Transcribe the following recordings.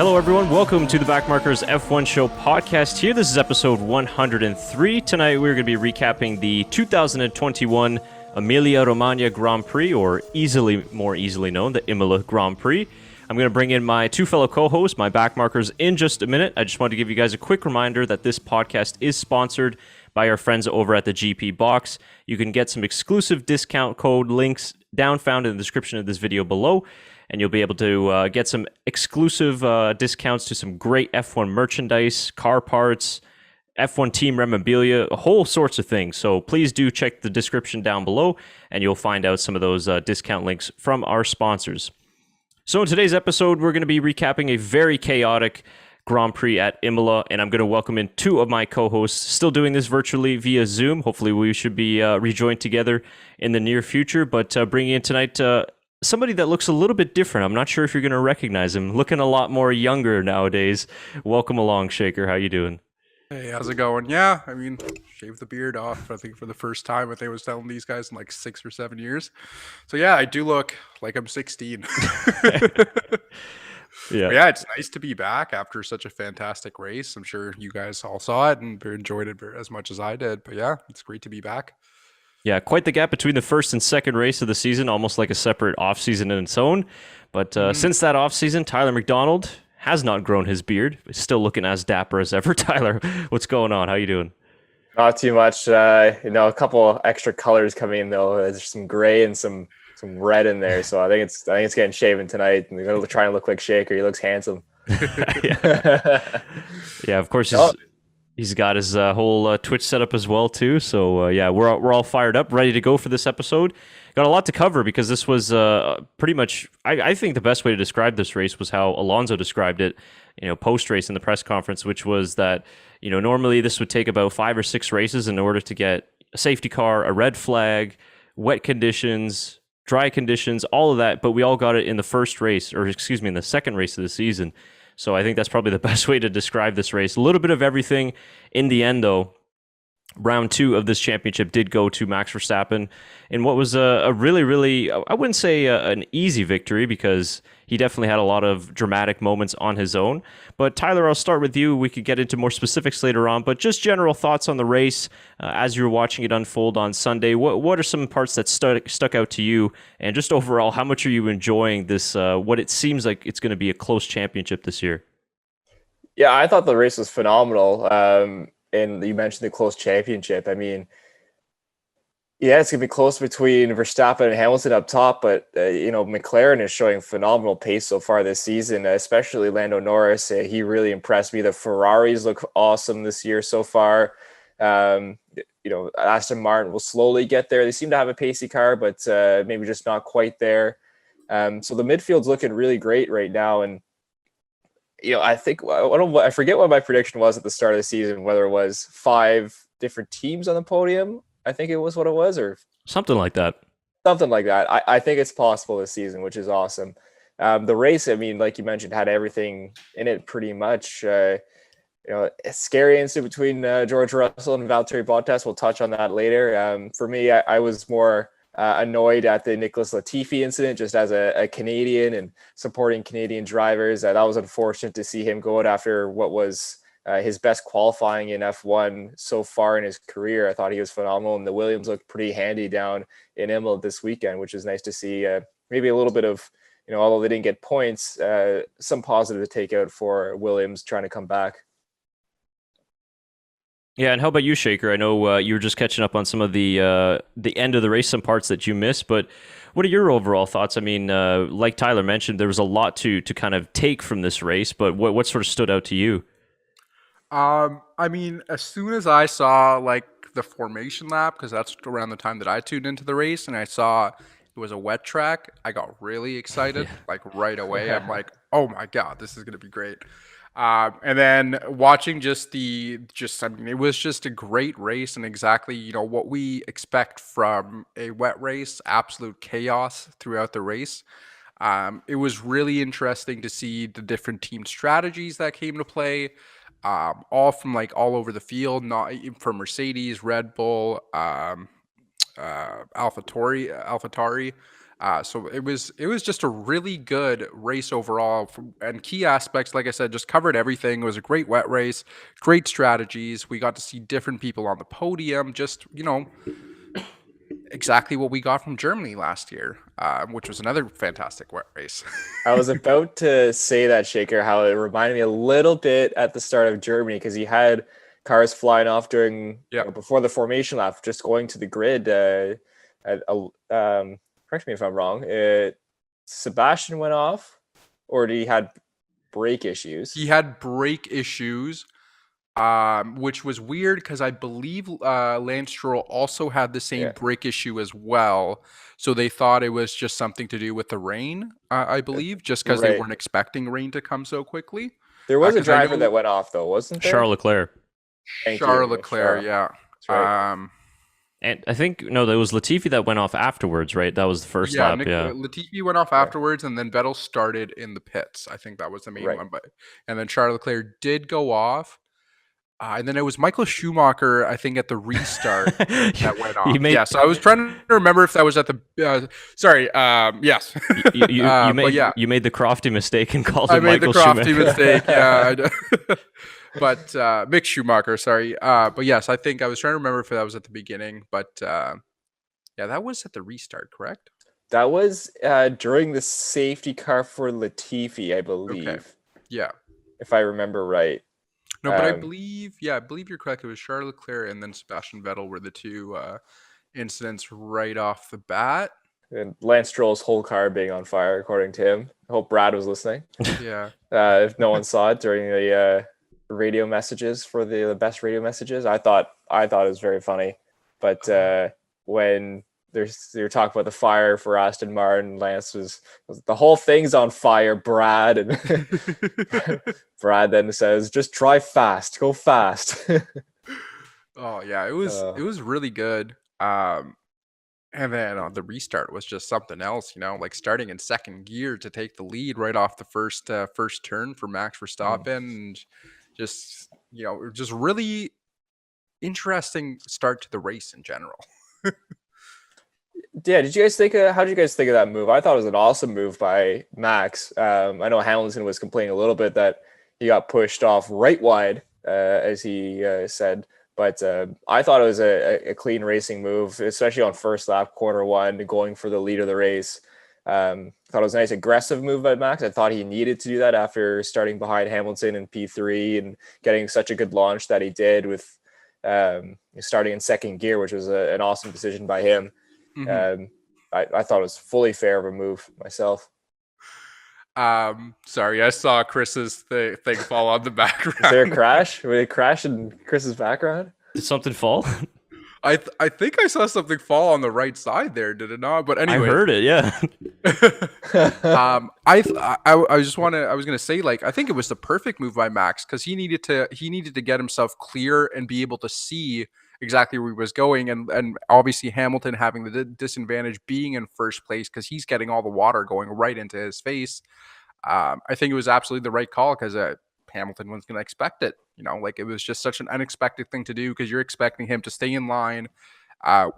Hello, everyone. Welcome to the Backmarkers F1 Show podcast here. This is episode 103. Tonight, we're going to be recapping the 2021 Emilia Romagna Grand Prix, or more easily known, the Imola Grand Prix. I'm going to bring in my two fellow co-hosts, my backmarkers, in just a minute. I just want to give you guys a quick reminder that this podcast is sponsored by our friends over at the GP Box. You can get some exclusive discount code links found in the description of this video below, and you'll be able to get some exclusive discounts to some great F1 merchandise, car parts, F1 team memorabilia, a whole sorts of things. So please do check the description down below, and you'll find out some of those discount links from our sponsors. So in today's episode, we're going to be recapping a very chaotic Grand Prix at Imola, and I'm going to welcome in two of my co-hosts, still doing this virtually via Zoom. Hopefully we should be rejoined together in the near future, but bringing in tonight somebody that looks a little bit different. I'm not sure if you're going to recognize him. Looking a lot more younger nowadays. Welcome along, Shaker. How you doing? Hey, how's it going? Yeah, I mean, shaved the beard off, I think, for the first time. I think I was telling these guys in like 6 or 7 years. So yeah, I do look like I'm 16. Yeah, it's nice to be back after such a fantastic race. I'm sure you guys all saw it and enjoyed it as much as I did. But yeah, it's great to be back. Yeah, quite the gap between the first and second race of the season, almost like a separate off-season in its own. But since that off-season, Tyler McDonald has not grown his beard. He's still looking as dapper as ever. Tyler, what's going on? How you doing? Not too much. A couple extra colors coming in, though. There's some gray and some red in there. So I think it's getting shaven tonight. And we're going to try and look like Shaker. He looks handsome. Yeah, of course. He's got his whole Twitch setup as well too. So we're all fired up, ready to go for this episode. Got a lot to cover because this was pretty much. I think the best way to describe this race was how Alonso described it. Post race in the press conference, which was that normally this would take about 5 or 6 races in order to get a safety car, a red flag, wet conditions, dry conditions, all of that. But we all got it in the first race, or excuse me, in the second race of the season. So I think that's probably the best way to describe this race. A little bit of everything. In the end, though, round 2 of this championship did go to Max Verstappen in what was a really, really, I wouldn't say an easy victory, because he definitely had a lot of dramatic moments on his own. But Tyler, I'll start with you. We could get into more specifics later on, but just general thoughts on the race as you were watching it unfold on Sunday. What are some parts that stuck out to you? And just overall, how much are you enjoying this, what it seems like it's going to be a close championship this year? Yeah, I thought the race was phenomenal. And you mentioned the close championship. I mean, yeah, it's going to be close between Verstappen and Hamilton up top, but, McLaren is showing phenomenal pace so far this season, especially Lando Norris. He really impressed me. The Ferraris look awesome this year so far. Aston Martin will slowly get there. They seem to have a pacey car, but maybe just not quite there. So the midfield's looking really great right now. And I think I forget what my prediction was at the start of the season, whether it was 5 different teams on the podium. I think it was what it was, or something like that. I think it's possible this season, which is awesome. The race, I mean, like you mentioned, had everything in it pretty much. A scary incident between George Russell and Valtteri Bottas. We'll touch on that later. For me, I was more annoyed at the Nicholas Latifi incident, just as a Canadian and supporting Canadian drivers. That was unfortunate to see him go out after what was his best qualifying in F1 so far in his career. I thought he was phenomenal, and the Williams looked pretty handy down in Imola this weekend, which is nice to see. Maybe a little bit of, although they didn't get points, some positive to take out for Williams trying to come back. Yeah, and how about you, Shaker? I know you were just catching up on some of the end of the race, some parts that you missed, but what are your overall thoughts? I mean, like Tyler mentioned, there was a lot to kind of take from this race, but what sort of stood out to you? I mean, as soon as I saw like the formation lap, because that's around the time that I tuned into the race, and I saw it was a wet track, I got really excited, like right away. I'm like, oh my God, this is going to be great. And then watching it was just a great race, and exactly, what we expect from a wet race, absolute chaos throughout the race. It was really interesting to see the different team strategies that came to play. All from like all over the field, not from Mercedes, Red Bull, AlphaTauri. So it was just a really good race overall, and key aspects, like I said, just covered everything. It was a great wet race, great strategies. We got to see different people on the podium. Just exactly what we got from Germany last year, which was another fantastic wet race. I was about to say that, Shaker, how it reminded me a little bit at the start of Germany, because he had cars flying off during before the formation lap, just going to the grid. Correct me if I'm wrong. Sebastian went off, or he had brake issues? He had brake issues, which was weird because I believe Lance Stroll also had the same brake issue as well. So they thought it was just something to do with the rain, I believe, just because they weren't expecting rain to come so quickly. There was a driver that went off, though, wasn't there? Charles Leclerc. Charles Leclerc, yeah. Right. And I think, no, that was Latifi that went off afterwards, right? That was the first lap, Latifi went off afterwards, and then Vettel started in the pits. I think that was the main one. And then Charles Leclerc did go off. And then it was Michael Schumacher, I think, at the restart that went off. So I was trying to remember if that was at the. Yes. You made the Crofty mistake and called him Michael Schumacher. I made the Crofty mistake. Yeah. But Mick Schumacher, sorry. But yes, I think I was trying to remember if that was at the beginning. But that was at the restart, correct? That was during the safety car for Latifi, I believe. Okay. Yeah. If I remember right. No, but I believe you're correct. It was Charles Leclerc and then Sebastian Vettel were the two incidents right off the bat. And Lance Stroll's whole car being on fire, according to him. I hope Brad was listening. Yeah. If no one saw it during the radio messages for the best radio messages, I thought it was very funny. But when they were talking about the fire for Aston Martin, Lance was the whole thing's on fire, Brad, and Brad then says, "Just drive fast, go fast." Oh yeah, it was really good. And then the restart was just something else, like starting in second gear to take the lead right off the first turn for Max Verstappen, and just really interesting start to the race in general. Yeah, did you guys think? How did you guys think of that move? I thought it was an awesome move by Max. I know Hamilton was complaining a little bit that he got pushed off right wide, as he said. But I thought it was a clean racing move, especially on first lap, corner one, going for the lead of the race. Thought it was a nice aggressive move by Max. I thought he needed to do that after starting behind Hamilton in P3 and getting such a good launch that he did with starting in second gear, which was an awesome decision by him. Mm-hmm. I thought it was fully fair of a move myself. Sorry, I saw Chris's thing fall on the background. Is there a crash? Did it crash in Chris's background? Did something fall? I think I saw something fall on the right side there. Did it not? But anyway, I heard it. Yeah. I was gonna say, I think it was the perfect move by Max because he needed to get himself clear and be able to see exactly where he was going, and obviously Hamilton having the disadvantage being in first place because he's getting all the water going right into his face. I think it was absolutely the right call because Hamilton was going to expect it. It was just such an unexpected thing to do because you're expecting him to stay in line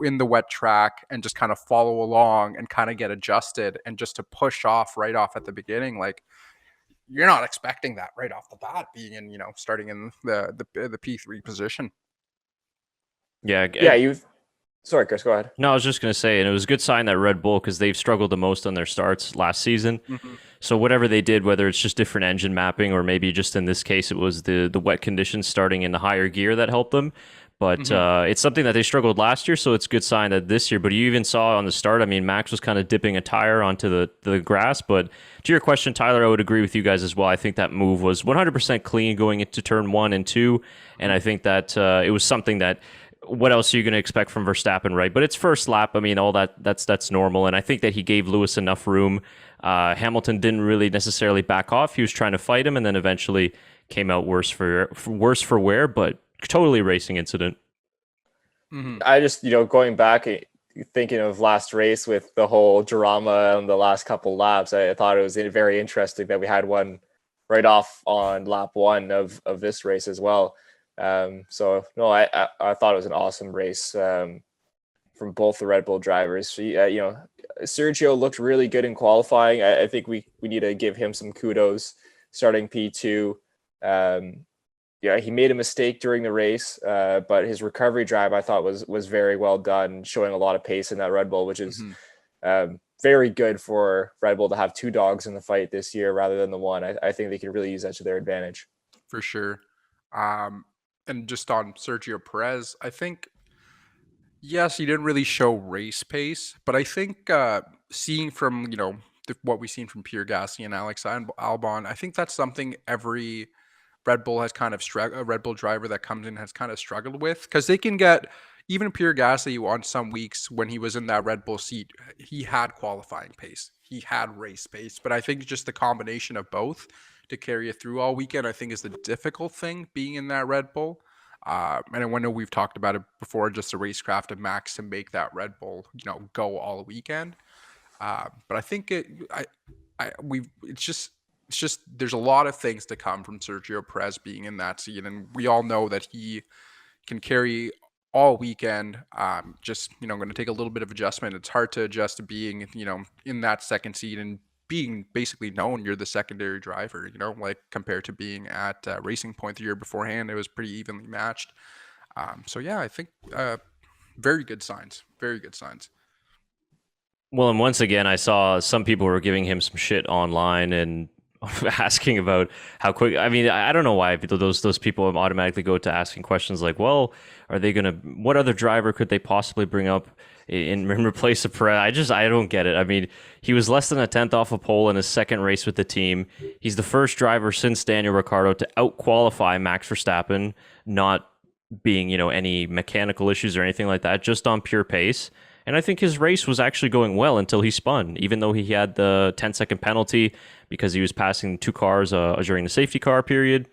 in the wet track and just kind of follow along and kind of get adjusted, and just to push off right off at the beginning. You're not expecting that right off the bat, being in, starting in the P3 position. Yeah. Sorry, Chris, go ahead. No, I was just going to say, and it was a good sign that Red Bull, because they've struggled the most on their starts last season. Mm-hmm. So whatever they did, whether it's just different engine mapping or maybe just in this case it was the wet conditions starting in the higher gear that helped them. But it's something that they struggled last year, so it's a good sign that this year. But you even saw on the start, Max was kind of dipping a tire onto the grass. But to your question, Tyler, I would agree with you guys as well. I think that move was 100% clean going into turn 1 and 2. And I think that it was something that, what else are you going to expect from Verstappen, right? But it's first lap. All that's normal. And I think that he gave Lewis enough room. Hamilton didn't really necessarily back off. He was trying to fight him and then eventually came out worse for wear, but totally racing incident. Mm-hmm. I just, going back, thinking of last race with the whole drama on the last couple laps, I thought it was very interesting that we had one right off on lap 1 of this race as well. I thought it was an awesome race for from both the Red Bull drivers. So, Sergio looked really good in qualifying. I think we need to give him some kudos starting P2. He made a mistake during the race, but his recovery drive I thought was very well done, showing a lot of pace in that Red Bull, which is very good for Red Bull to have two dogs in the fight this year rather than the one. I think they can really use that to their advantage. For sure. And just on Sergio Perez, I think, yes, he didn't really show race pace, but I think seeing from, what we've seen from Pierre Gasly and Alex Albon, I think that's something every Red Bull has kind of a Red Bull driver that comes in has kind of struggled with, because they can get even Pierre Gasly on some weeks when he was in that Red Bull seat, he had qualifying pace, he had race pace, but I think just the combination of both to carry it through all weekend, I think is the difficult thing being in that Red Bull. And I know we've talked about it before, just the racecraft of Max to make that Red Bull, go all weekend. But I think it's just there's a lot of things to come from Sergio Perez being in that seat, and we all know that he can carry all weekend. Just going to take a little bit of adjustment. It's hard to adjust to being in that second seat and being basically known you're the secondary driver. Like compared to being at Racing Point the year beforehand, it was pretty evenly matched. So yeah, I think very good signs. Very good signs. Well, and once again, I saw some people were giving him some shit online and asking about how quick. I mean, I don't know why those people automatically go to asking questions like, well, are they gonna? What other driver could they possibly bring up in replace of Perez? I don't get it. I mean, he was less than a tenth off a pole in his second race with the team. He's the first driver since Daniel Ricciardo to out-qualify Max Verstappen, not being any mechanical issues or anything like that, just on pure pace. And I think his race was actually going well until he spun, even though he had the 10-second penalty because he was passing two cars during the safety car period.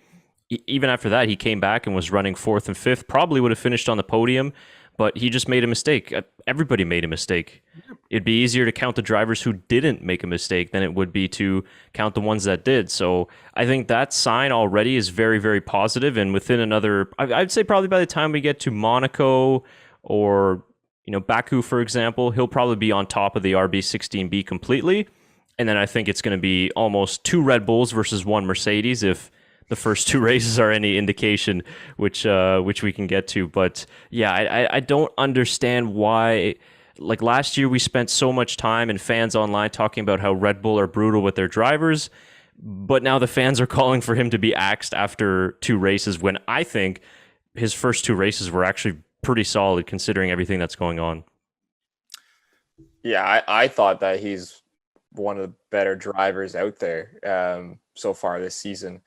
Even after that, he came back and was running fourth and fifth, probably would have finished on the podium, but he just made a mistake. Everybody made a mistake. It'd be easier to count the drivers who didn't make a mistake than it would be to count the ones that did. So I think that sign already is very, very positive. And within another, I'd say probably by the time we get to Monaco or Baku, for example, he'll probably be on top of the RB16B completely. And then I think it's going to be almost two Red Bulls versus one Mercedes if the first two races are any indication, which we can get to. But yeah, I don't understand why. Like last year, we spent so much time and fans online talking about how Red Bull are brutal with their drivers. But now the fans are calling for him to be axed after two races when I think his first two races were actually pretty solid considering everything that's going on. Yeah, I thought that he's one of the better drivers out there so far this season.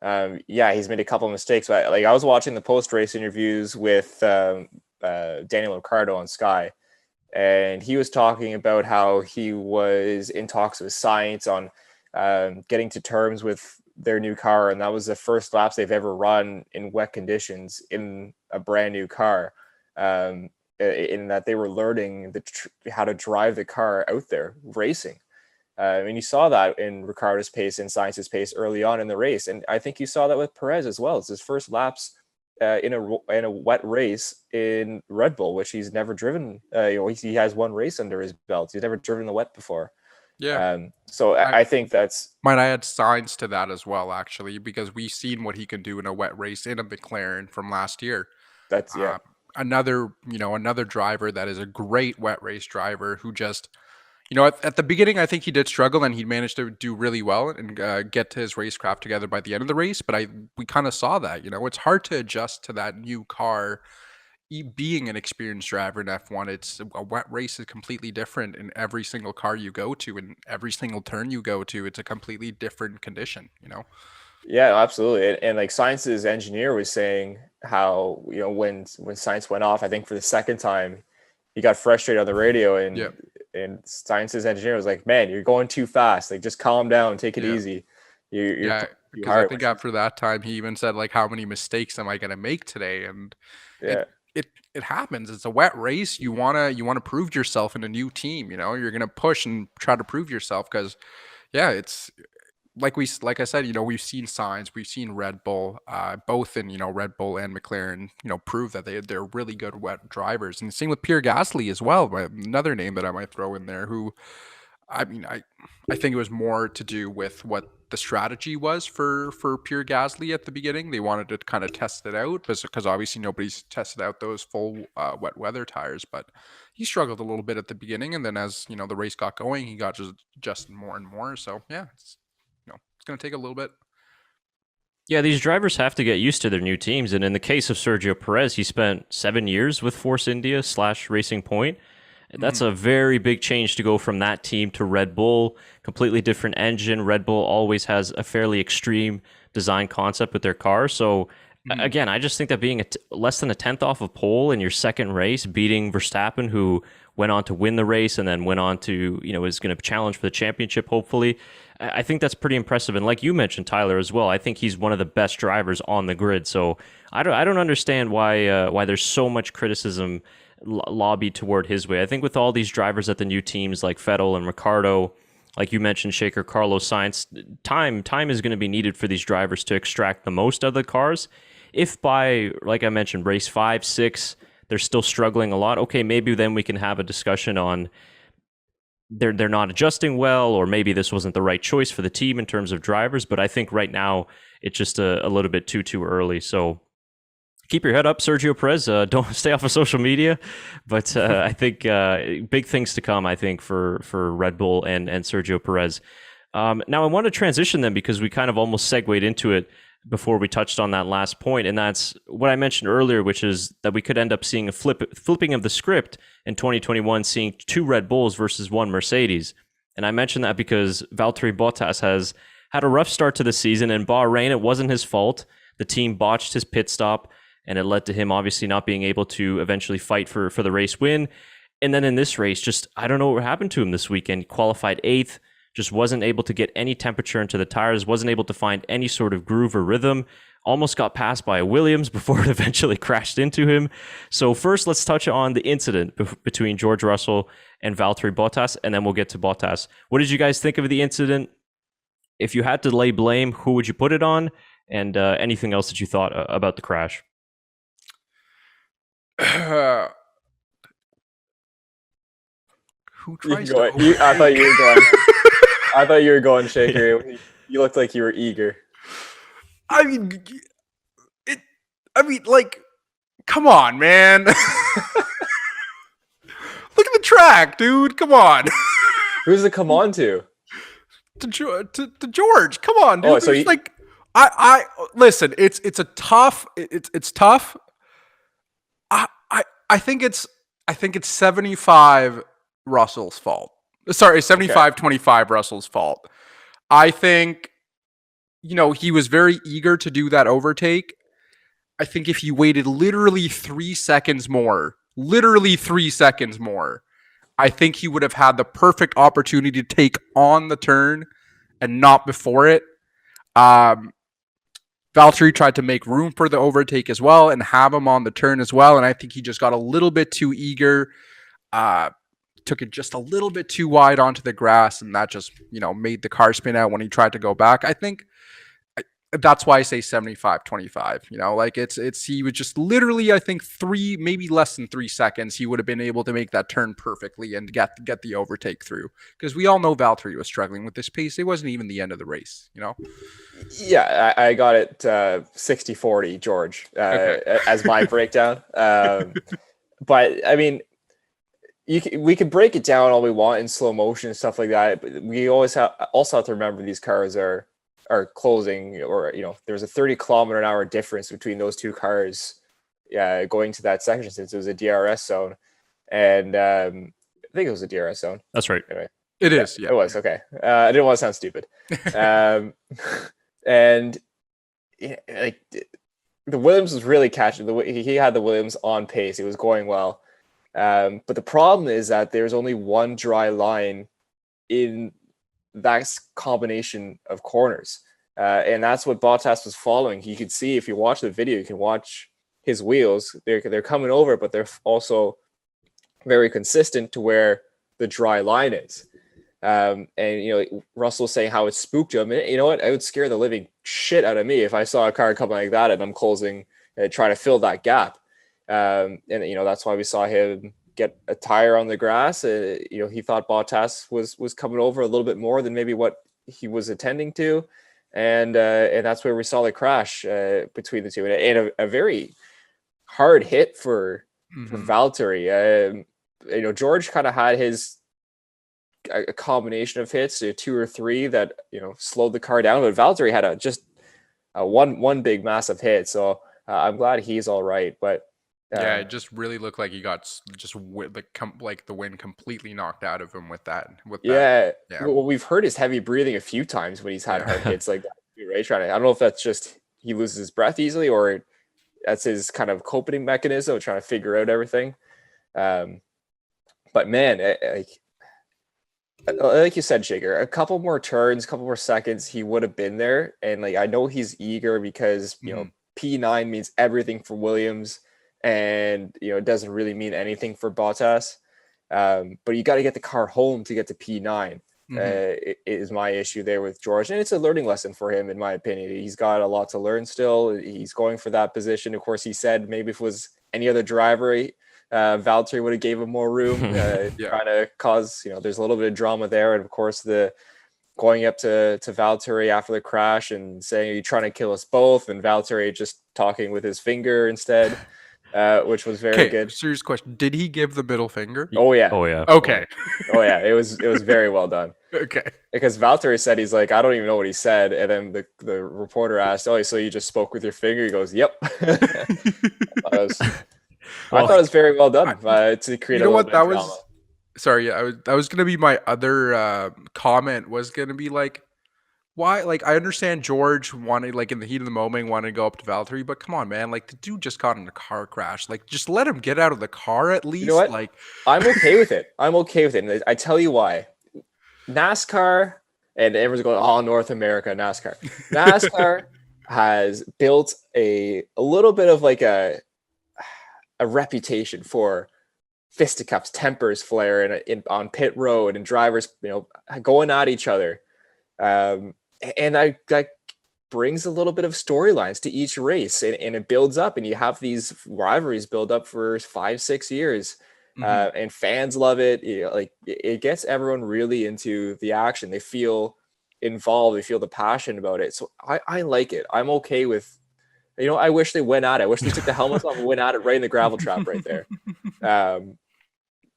He's made a couple of mistakes, but I was watching the post-race interviews with Daniel Ricciardo on Sky, and he was talking about how he was in talks with science on getting to terms with their new car, and that was the first laps they've ever run in wet conditions in a brand new car, in that they were learning how to drive the car out there racing. And you saw that in Ricciardo's pace and Sainz's pace early on in the race, and I think you saw that with Perez as well. It's his first laps in a wet race in Red Bull, which he's never driven. He has one race under his belt. He's never driven the wet before. Yeah. So I think that's... Might I add signs to that as well, actually, because we've seen what he can do in a wet race in a McLaren from last year. That's another driver that is a great wet race driver who just, at the beginning, I think he did struggle and he managed to do really well and get his racecraft together by the end of the race. But we kind of saw that, it's hard to adjust to that new car. Being an experienced driver in F1, it's a wet race is completely different in every single car you go to and every single turn you go to. It's a completely different condition, Yeah, absolutely. And like Sainz's engineer was saying how, when Sainz went off, I think for the second time, he got frustrated on the radio and Sainz's engineer was like, man, you're going too fast. Like, just calm down, take it easy. Because I think after that time, he even said, like, how many mistakes am I going to make today? And it happens. It's a wet race. You wanna prove yourself in a new team. You're gonna push and try to prove yourself because, like I said, we've seen signs, we've seen Red Bull, both in Red Bull and McLaren, prove that they're really good wet drivers, and the same with Pierre Gasly as well. Another name that I might throw in there, who, I mean, I think it was more to do with what the strategy was for Pierre Gasly at the beginning. They wanted to kind of test it out because obviously nobody's tested out those full wet weather tires, but he struggled a little bit at the beginning, and then as the race got going, he got just adjusting more and more. So yeah, it's going to take a little bit. Yeah, these drivers have to get used to their new teams. And in the case of Sergio Perez, he spent 7 years with Force India / Racing Point. That's a very big change to go from that team to Red Bull. Completely different engine. Red Bull always has a fairly extreme design concept with their car. So again, I just think that being less than a tenth off of pole in your second race, beating Verstappen, who went on to win the race and then went on to, is going to challenge for the championship, hopefully. I think that's pretty impressive. And like you mentioned, Tyler, as well, I think he's one of the best drivers on the grid. So I don't understand why there's so much criticism lobbied toward his way. I think with all these drivers at the new teams like Vettel and Ricciardo, like you mentioned, Shaker, Carlos Sainz, time is going to be needed for these drivers to extract the most of the cars. If by, like I mentioned, race 5, 6, they're still struggling a lot, okay, maybe then we can have a discussion on they're not adjusting well, or maybe this wasn't the right choice for the team in terms of drivers. But I think right now it's just a little bit too early. So keep your head up, Sergio Perez. Don't stay off of social media. But I think big things to come, I think, for Red Bull and Sergio Perez. Now I want to transition then, because we kind of almost segued into it before we touched on that last point, and that's what I mentioned earlier, which is that we could end up seeing a flipping of the script in 2021, seeing 2 Red Bulls versus 1 Mercedes. And I mentioned that because Valtteri Bottas has had a rough start to the season. In Bahrain, it wasn't his fault. The team botched his pit stop, and it led to him obviously not being able to eventually fight for the race win. And then in this race, just I don't know what happened to him this weekend. He qualified 8th, just wasn't able to get any temperature into the tires, wasn't able to find any sort of groove or rhythm, almost got passed by a Williams before it eventually crashed into him. So first, let's touch on the incident between George Russell and Valtteri Bottas, and then we'll get to Bottas. What did you guys think of the incident? If you had to lay blame, who would you put it on? And anything else that you thought about the crash? Who tries to? I thought you were going. I thought you were going, Shaker. You looked like you were eager. I mean, come on, man. Look at the track, dude. Come on. Who's it come on to? To George. Come on, dude. Oh, so I listen. It's tough. It's tough. I think it's 75 Russell's fault. Sorry, 75-25 Russell's fault. I think, he was very eager to do that overtake. I think if he waited literally 3 seconds more, I think he would have had the perfect opportunity to take on the turn and not before it. Valtteri tried to make room for the overtake as well and have him on the turn as well. And I think he just got a little bit too eager. Took it just a little bit too wide onto the grass, and that just made the car spin out when he tried to go back. I think that's why I say 75-25. He was just literally, I think, maybe less than 3 seconds he would have been able to make that turn perfectly and get the overtake through, because we all know Valtteri was struggling with this pace. It wasn't even the end of the race. Yeah, I got it 60-40 George as my breakdown. But I mean, we could break it down all we want in slow motion and stuff like that, but we also have to remember these cars are closing, or there's a 30-kilometer-an-hour difference between those 2 cars going to that section, since it was a DRS zone. And I think it was a DRS zone. That's right. Anyway, it is. It was. Okay. I didn't want to sound stupid. And like the Williams was really catching he had the Williams on pace. It was going well. But the problem is that there's only one dry line in that combination of corners. And that's what Bottas was following. You could see, if you watch the video, you can watch his wheels. They're coming over, but they're also very consistent to where the dry line is. And Russell saying how it spooked him. And you know what? It would scare the living shit out of me if I saw a car coming like that and I'm closing, trying to fill that gap. And that's why we saw him get a tire on the grass. He thought Bottas was coming over a little bit more than maybe what he was intending to, and that's where we saw the crash between the two, and a very hard hit for Valtteri. George kind of had a combination of hits, 2 or 3 that slowed the car down, but Valtteri had a one big massive hit. So I'm glad he's all right, but. Yeah, it just really looked like he got the wind completely knocked out of him with that. Yeah. Well, we've heard his heavy breathing a few times when he's had hard hits like that. Right? I don't know if that's just he loses his breath easily or that's his kind of coping mechanism of trying to figure out everything. But man, like you said, Shaker, a couple more turns, a couple more seconds, he would have been there. And I know he's eager because P9 means everything for Williams. And it doesn't really mean anything for Bottas, but you got to get the car home to get to P9. Is my issue there with George, and it's a learning lesson for him, in my opinion. He's got a lot to learn still. He's going for that position. Of course, he said maybe if it was any other driver, Valtteri would have gave him more room, trying to cause there's a little bit of drama there, and of course the going up to Valtteri after the crash and saying you're trying to kill us both, and Valtteri just talking with his finger instead. Which was very good. Serious question. Did he give the middle finger? Oh yeah. Okay. Oh yeah. It was very well done. Okay. Because Valtteri said he's like, I don't even know what he said, and then the reporter asked, "Oh, so you just spoke with your finger?" He goes, "Yep." I thought it was very well done to create. Sorry, that was gonna be my other comment. Was gonna be like, why? Like, I understand George wanted, in the heat of the moment, wanted to go up to Valtteri, but come on, man. The dude just got in a car crash. Just let him get out of the car at least. You know what? I'm okay with it. And I tell you why. NASCAR, and everyone's going, oh, North America, NASCAR. NASCAR has built a little bit of a reputation for fisticuffs, tempers flaring on pit road, and drivers, going at each other. And that brings a little bit of storylines to each race, and it builds up, and you have these rivalries build up for 5-6 years, and fans love it. It gets everyone really into the action. They feel involved. They feel the passion about it. So I like it. I'm okay with, I wish they went at it. I wish they took the helmets off and went at it right in the gravel trap right there.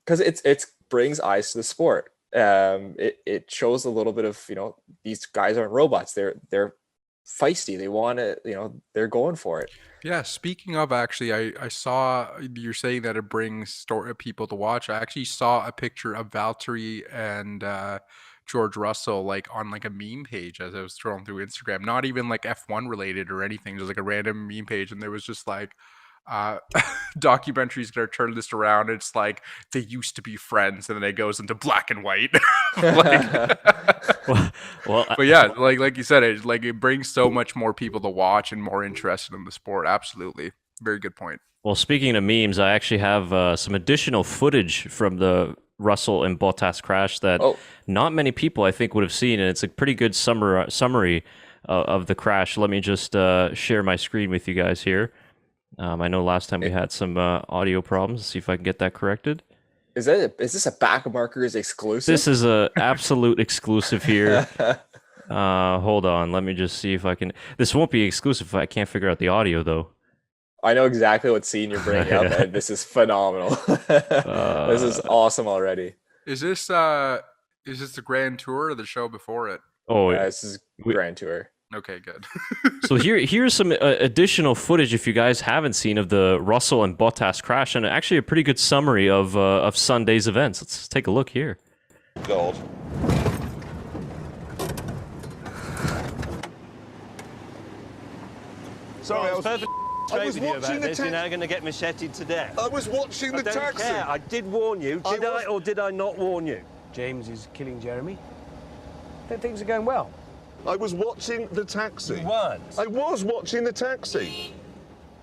Because it brings eyes to the sport. It shows a little bit of these guys aren't robots. They're feisty. They want to they're going for it. Yeah. Speaking of, actually, I saw you're saying that it brings people to watch. I actually saw a picture of Valtteri and George Russell on a meme page as I was scrolling through Instagram. Not even F1 related or anything. Just a random meme page, and there was just documentaries that turn this around. It's they used to be friends, and then it goes into black and white. But yeah, like you said, it brings so much more people to watch and more interested in the sport. Absolutely, very good point. Well, speaking of memes, I actually have some additional footage from the Russell and Bottas crash that not many people I think would have seen, and it's a pretty good summary of the crash. Let me just share my screen with you guys here. I know last time we had some audio problems. Let's see if I can get that corrected. Is this a Backmarkers exclusive? This is a absolute exclusive here. Hold on. Let me just see if I can. This won't be exclusive if I can't figure out the audio, though. I know exactly what scene you're bringing up, and this is phenomenal. This is awesome already. Is this the Grand Tour or the show before it? Oh, this is Grand Tour. Okay, good. So here's some additional footage, if you guys haven't seen, of the Russell and Bottas crash, and actually a pretty good summary of Sunday's events. Let's take a look here. Gold. Sorry, I was perfectly straight with you about this. You're now going to get macheted to death. I was watching the taxi. Care. I did warn you. Did I or did I not warn you? James is killing Jeremy. Then things are going well. I was watching the taxi. You weren't. I was watching the taxi.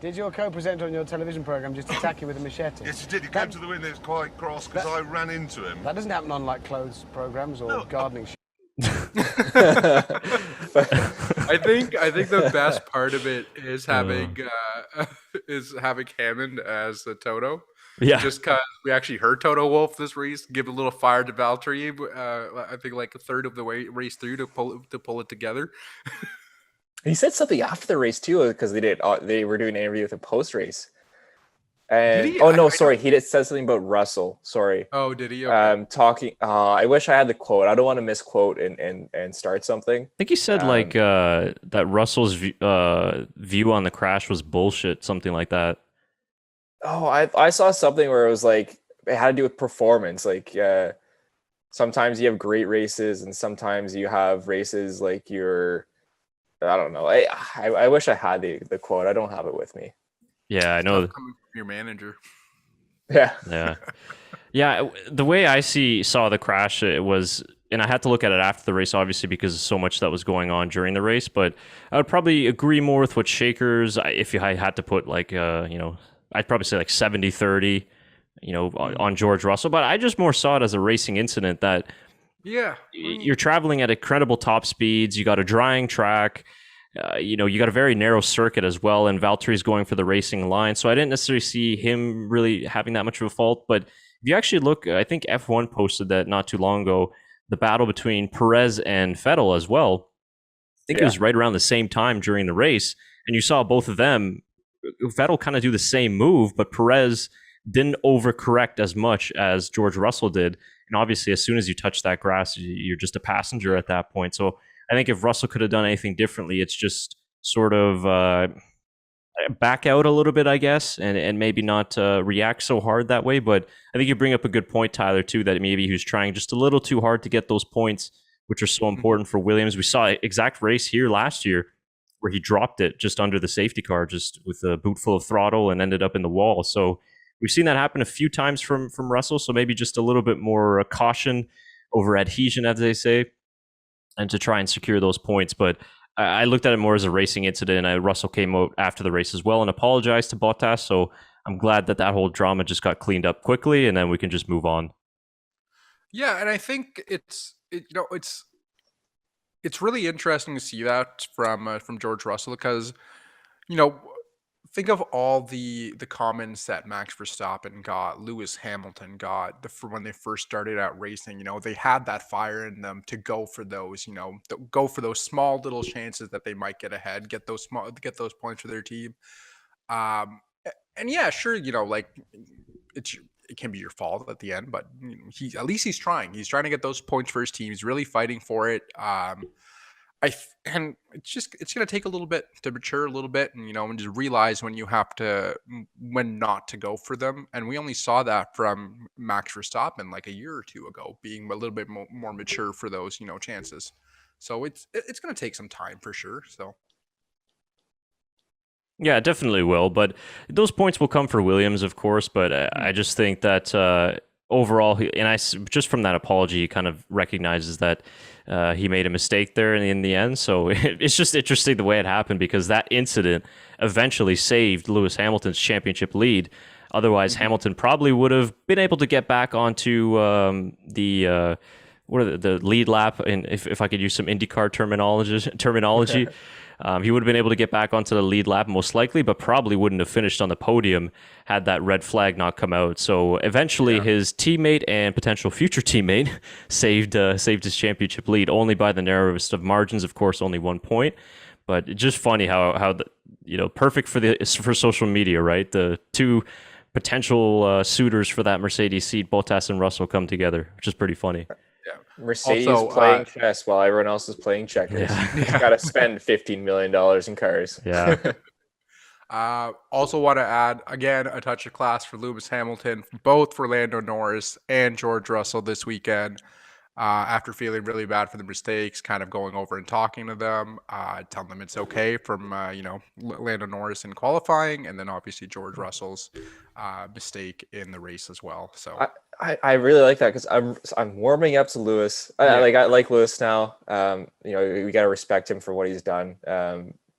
Did your co-presenter on your television program just attack you with a machete? Yes, he did. He came to the window. It's quite cross because I ran into him. That doesn't happen on like clothes programs or gardening. I think the best part of it is having Hammond as the Toto. Yeah. Just because we actually heard Toto Wolff this race give a little fire to Valtteri. I think like a third of the way race through to pull it together. He said something after the race too, because they were doing an interview with him post race. And Did he? He did say something about Russell. Sorry. Oh, did he? Okay. Talking. I wish I had the quote. I don't want to misquote and start something. I think he said that Russell's view on the crash was bullshit, something like that. Oh, I saw something where it was like it had to do with performance. Like sometimes you have great races, and sometimes you have races like you're. I don't know. I wish I had the quote. I don't have it with me. Yeah, I know. Coming from your manager. Yeah. Yeah. The way I saw the crash, it was, and I had to look at it after the race, obviously, because of so much that was going on during the race. But I would probably agree more with what Shakers, if I had to put like, I'd probably say like 70-30, on George Russell. But I just more saw it as a racing incident that. Yeah. You're traveling at incredible top speeds. You got a drying track. You got a very narrow circuit as well. And Valtteri's going for the racing line. So I didn't necessarily see him really having that much of a fault. But if you actually look, I think F1 posted that not too long ago, the battle between Perez and Vettel as well. I think it was right around the same time during the race. And you saw both of them, Vettel kind of do the same move, but Perez didn't overcorrect as much as George Russell did. And obviously, as soon as you touch that grass, you're just a passenger at that point. So I think if Russell could have done anything differently, it's just sort of back out a little bit, I guess, and maybe not react so hard that way. But I think you bring up a good point, Tyler, too, that maybe he was trying just a little too hard to get those points, which are so important for Williams. We saw an exact race here last year where he dropped it just under the safety car, just with a boot full of throttle and ended up in the wall. So we've seen that happen a few times from Russell, so maybe just a little bit more caution over adhesion, as they say, and to try and secure those points. But I looked at it more as a racing incident. Russell came out after the race as well and apologized to Bottas, so I'm glad that whole drama just got cleaned up quickly, and then we can just move on. Yeah, and I think it's really interesting to see that from George Russell because, think of all the comments that Max Verstappen got, Lewis Hamilton got when they first started out racing. They had that fire in them to go for those, go for those small little chances that they might get ahead, get those points for their team. And yeah, sure, it can be your fault at the end, but at least he's trying. He's trying to get those points for his team. He's really fighting for it. And it's going to take a little bit to mature a little bit and just realize when not to go for them. And we only saw that from Max Verstappen like a year or two ago, being a little bit more mature for those, chances. So it's going to take some time for sure. So. Yeah, it definitely will. But those points will come for Williams, of course. But I just think that overall, just from that apology, he kind of recognizes that he made a mistake there in the end. So it's just interesting the way it happened because that incident eventually saved Lewis Hamilton's championship lead. Otherwise, Hamilton probably would have been able to get back onto the lead lap. And if I could use some IndyCar terminology. He would have been able to get back onto the lead lap most likely, but probably wouldn't have finished on the podium had that red flag not come out. So eventually his teammate and potential future teammate saved his championship lead only by the narrowest of margins, of course, only 1 point. But it's just funny how perfect for social media, right? The two potential suitors for that Mercedes seat, Bottas and Russell, come together, which is pretty funny. Mercedes playing chess while everyone else is playing checkers. He's got to spend $15 million in cars. Yeah. Also want to add, again, a touch of class for Lewis Hamilton, both for Lando Norris and George Russell this weekend. After feeling really bad for the mistakes, kind of going over and talking to them, telling them it's okay from, Lando Norris in qualifying, and then obviously George Russell's mistake in the race as well. So I really like that because I'm warming up to Lewis. I like Lewis now. We got to respect him for what he's done.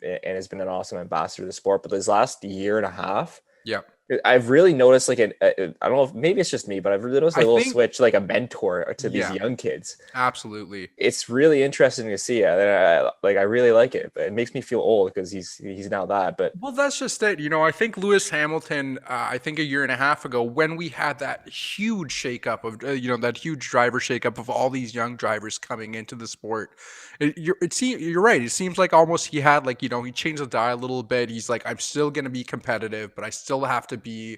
and has been an awesome ambassador to the sport. But this last year and a half, Yeah. I've really noticed like I don't know if maybe it's just me, but I've really noticed a little think- switch, like a mentor to these Yeah. young kids. Absolutely. It's really interesting to see. I really like it, but it makes me feel old because he's now that. But Well, that's just it. I think Lewis Hamilton, I think a year and a half ago, when we had that huge shakeup of, that huge driver shakeup of all these young drivers coming into the sport, you're right. It seems like almost he had like, he changed the dial a little bit. He's like, I'm still going to be competitive, but I still have to be,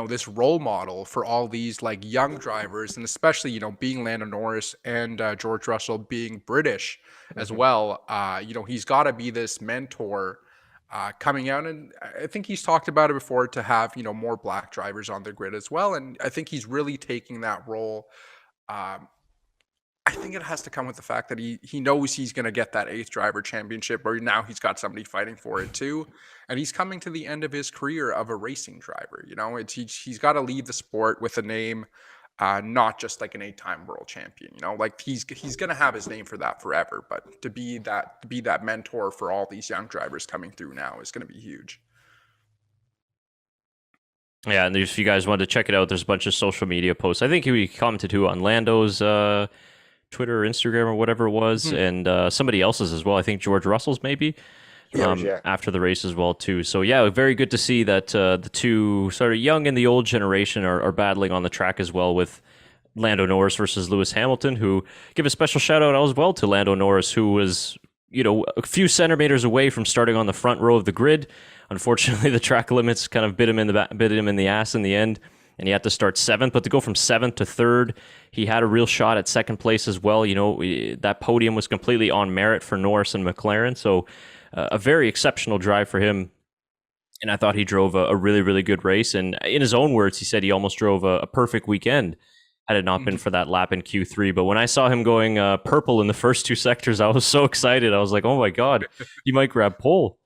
this role model for all these like young drivers, and especially, being Lando Norris and George Russell being British as well. He's got to be this mentor coming out, and I think he's talked about it before to have more black drivers on the grid as well, and I think he's really taking that role. I think it has to come with the fact that he knows he's going to get that 8th driver championship, or now he's got somebody fighting for it too, and he's coming to the end of his career of a racing driver. He's got to leave the sport with a name, not just like an 8-time world champion. Like he's going to have his name for that forever, but to be that mentor for all these young drivers coming through now is going to be huge. Yeah, and if you guys wanted to check it out, there's a bunch of social media posts. I think he commented too on Lando's Twitter or Instagram or whatever it was, and somebody else's as well. I think George Russell's maybe. After the race as well too. So yeah, very good to see that the two sort of young and the old generation are battling on the track as well, with Lando Norris versus Lewis Hamilton, who give a special shout out as well to Lando Norris, who was a few centimeters away from starting on the front row of the grid. Unfortunately, the track limits kind of bit him in the ass in the end, and he had to start 7th. But to go from 7th to 3rd, he had a real shot at 2nd place as well. That podium was completely on merit for Norris and McLaren. So a very exceptional drive for him. And I thought he drove a really, really good race. And in his own words, he said he almost drove a perfect weekend had it not been for that lap in Q3. But when I saw him going purple in the first 2 sectors, I was so excited. I was like, oh my God, he might grab pole.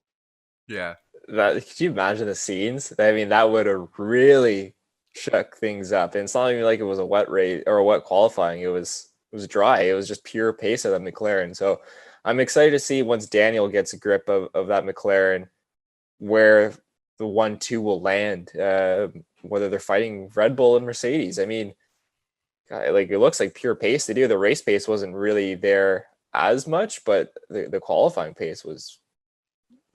Yeah. Could you imagine the scenes? I mean, that would have really shook things up. And it's not even like it was a wet race or a wet qualifying. It was dry. It was just pure pace of the McLaren. So I'm excited to see once Daniel gets a grip of that McLaren where the 1-2 will land, whether they're fighting Red Bull and Mercedes. I mean, like it looks like pure pace. The race pace wasn't really there as much, but the qualifying pace was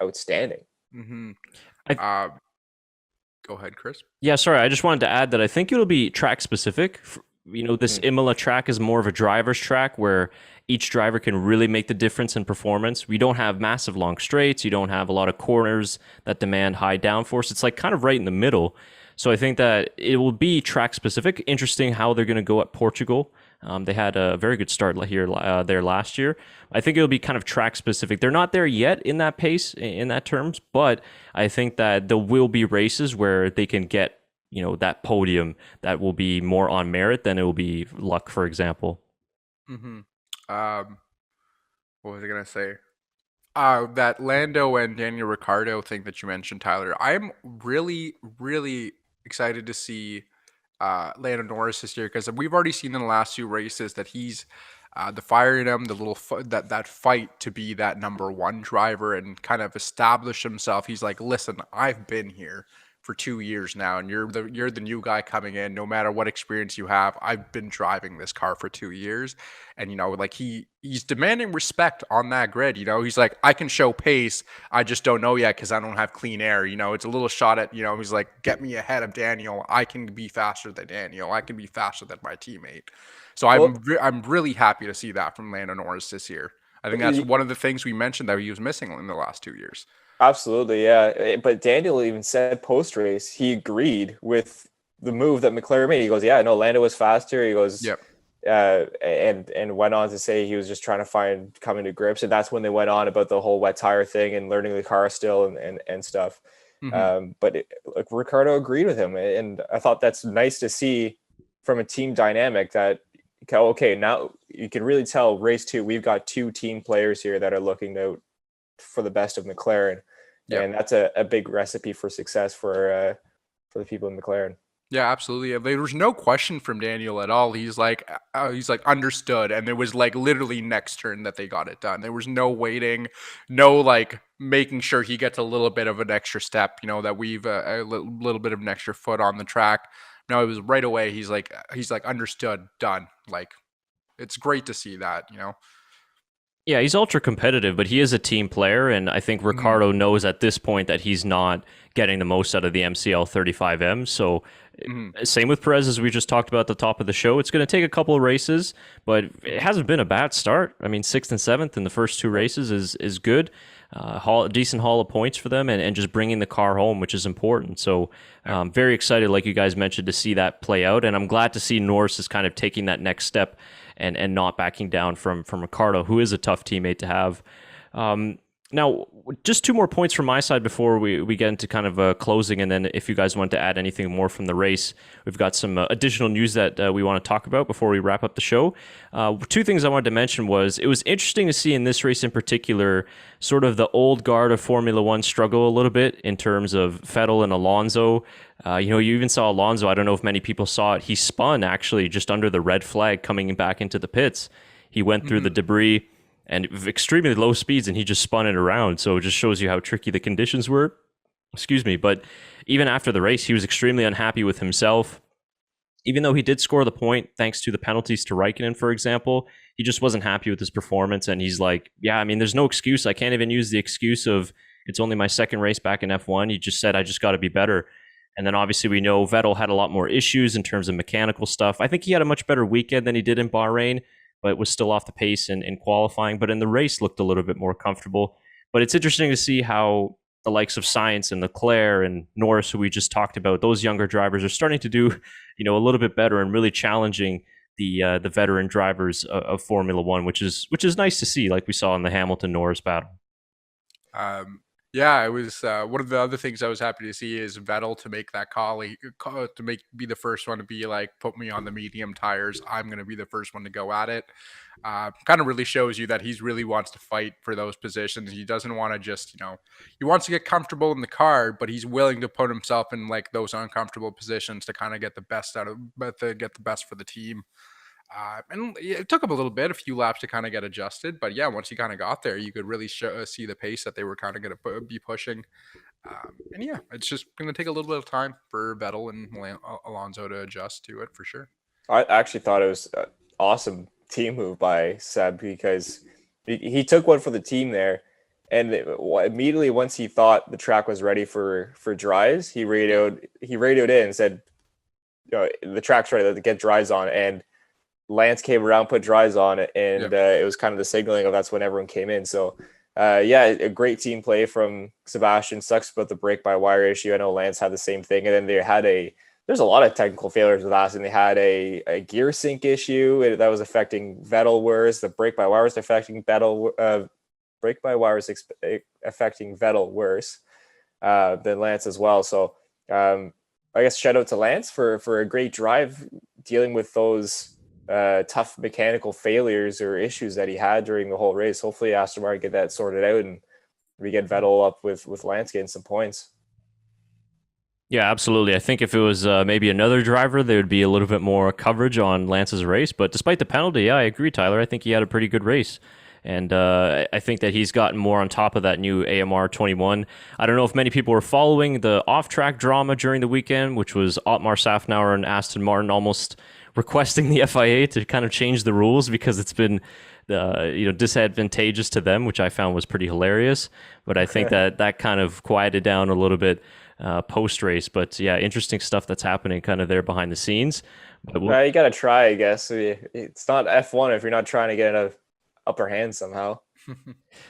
outstanding. Mm-hmm. Go ahead, Chris. Yeah, sorry. I just wanted to add that I think it'll be track specific. This Imola track is more of a driver's track where each driver can really make the difference in performance. We don't have massive long straights. You don't have a lot of corners that demand high downforce. It's like kind of right in the middle. So I think that it will be track specific. Interesting how they're going to go at Portugal. They had a very good start there last year. I think it'll be kind of track specific. They're not there yet in that pace, in that terms, but I think that there will be races where they can get that podium that will be more on merit than it will be luck, for example. Mm-hmm. What was I gonna say? That Lando and Daniel Ricciardo thing that you mentioned, Tyler. I'm really, really excited to see Lando Norris this year, because we've already seen in the last 2 races that he's the fire in him, the little that fight to be that number 1 driver and kind of establish himself. He's like, listen, I've been here for 2 years now, and you're the new guy coming in. No matter what experience you have, I've been driving this car for 2 years, and like he's demanding respect on that grid. He's like, I can show pace, I just don't know yet because I don't have clean air. It's a little shot at he's like, get me ahead of Daniel. I can be faster than Daniel. I can be faster than my teammate. So I'm really happy to see that from Lando Norris this year. I think that's one of the things we mentioned that he was missing in the last 2 years. Absolutely, yeah. But Daniel even said post-race he agreed with the move that McLaren made. He goes, yeah, no, Lando was faster. He goes, yep. And went on to say he was just trying to coming to grips. And that's when they went on about the whole wet tire thing and learning the car still and stuff. Mm-hmm. But Ricardo agreed with him. And I thought that's nice to see from a team dynamic that, okay, now you can really tell race 2, we've got 2 team players here that are looking out for the best of McLaren. Yep. And that's a big recipe for success for the people in McLaren. Yeah, absolutely. There was no question from Daniel at all. He's like understood, and it was like literally next turn that they got it done. There was no waiting, no like making sure he gets a little bit of an extra step. That we've little bit of an extra foot on the track. No, it was right away. He's like understood, done. Like it's great to see that. Yeah, he's ultra competitive, but he is a team player, and I think Ricardo knows at this point that he's not getting the most out of the MCL 35M. So, same with Perez, as we just talked about at the top of the show. It's going to take a couple of races, but it hasn't been a bad start. I mean, 6th and 7th in the first 2 races is good. Decent haul of points for them, and just bringing the car home, which is important. So, very excited, like you guys mentioned, to see that play out, and I'm glad to see Norris is kind of taking that next step and not backing down from Ricardo, who is a tough teammate to have. Now, just 2 more points from my side before we get into kind of closing, and then if you guys want to add anything more from the race, we've got some additional news that we want to talk about before we wrap up the show. 2 things I wanted to mention was it was interesting to see in this race in particular sort of the old guard of Formula One struggle a little bit in terms of Vettel and Alonso. You even saw Alonso, I don't know if many people saw it, he spun actually just under the red flag coming back into the pits. He went through the debris and extremely low speeds, and he just spun it around. So it just shows you how tricky the conditions were. Excuse me. But even after the race, he was extremely unhappy with himself. Even though he did score the point, thanks to the penalties to Raikkonen, for example, he just wasn't happy with his performance. And he's like, yeah, I mean, there's no excuse. I can't even use the excuse of it's only my 2nd race back in F1. He just said, I just got to be better. And then obviously we know Vettel had a lot more issues in terms of mechanical stuff. I think he had a much better weekend than he did in Bahrain, but was still off the pace in qualifying. But in the race, looked a little bit more comfortable. But it's interesting to see how the likes of Sainz and Leclerc and Norris, who we just talked about, those younger drivers are starting to do, a little bit better and really challenging the veteran drivers of Formula One, which is nice to see, like we saw in the Hamilton-Norris battle. Yeah, it was one of the other things I was happy to see is Vettel to make that call, be the first one to be like, put me on the medium tires. I'm going to be the first one to go at it. Kind of really shows you that he really wants to fight for those positions. He doesn't want to just, he wants to get comfortable in the car, but he's willing to put himself in like those uncomfortable positions to kind of get the best get the best for the team. And it took him a few laps to kind of get adjusted. But yeah, once he kind of got there, you could really see the pace that they were kind of going to be pushing. And yeah, it's just going to take a little bit of time for Vettel and Alonso to adjust to it for sure. I actually thought it was an awesome team move by Seb because he took one for the team there. And immediately once he thought the track was ready for dries, he radioed in and said, the track's ready to get dries on. And Lance came around, put dries on it, and it was kind of the signaling of that's when everyone came in. So, a great team play from Sebastian. Sucks about the brake-by-wire issue. I know Lance had the same thing. And then there's a lot of technical failures with Aston. They had a gear sync issue that was affecting Vettel worse. The brake-by-wire was affecting Vettel. Brake-by-wire was affecting Vettel worse than Lance as well. So, I guess shout out to Lance for a great drive dealing with those tough mechanical failures or issues that he had during the whole race. Hopefully Aston Martin get that sorted out and we get Vettel up with Lance getting some points. Yeah, absolutely. I think if it was maybe another driver, there would be a little bit more coverage on Lance's race. But despite the penalty, I agree, Tyler. I think he had a pretty good race. And I think that he's gotten more on top of that new AMR 21. I don't know if many people were following the off-track drama during the weekend, which was Otmar Szafnauer and Aston Martin almost requesting the FIA to kind of change the rules because it's been disadvantageous to them, which I found was pretty hilarious. But I think that kind of quieted down a little bit post-race. But yeah, interesting stuff that's happening kind of there behind the scenes. But you got to try, I guess. It's not F1 if you're not trying to get an upper hand somehow.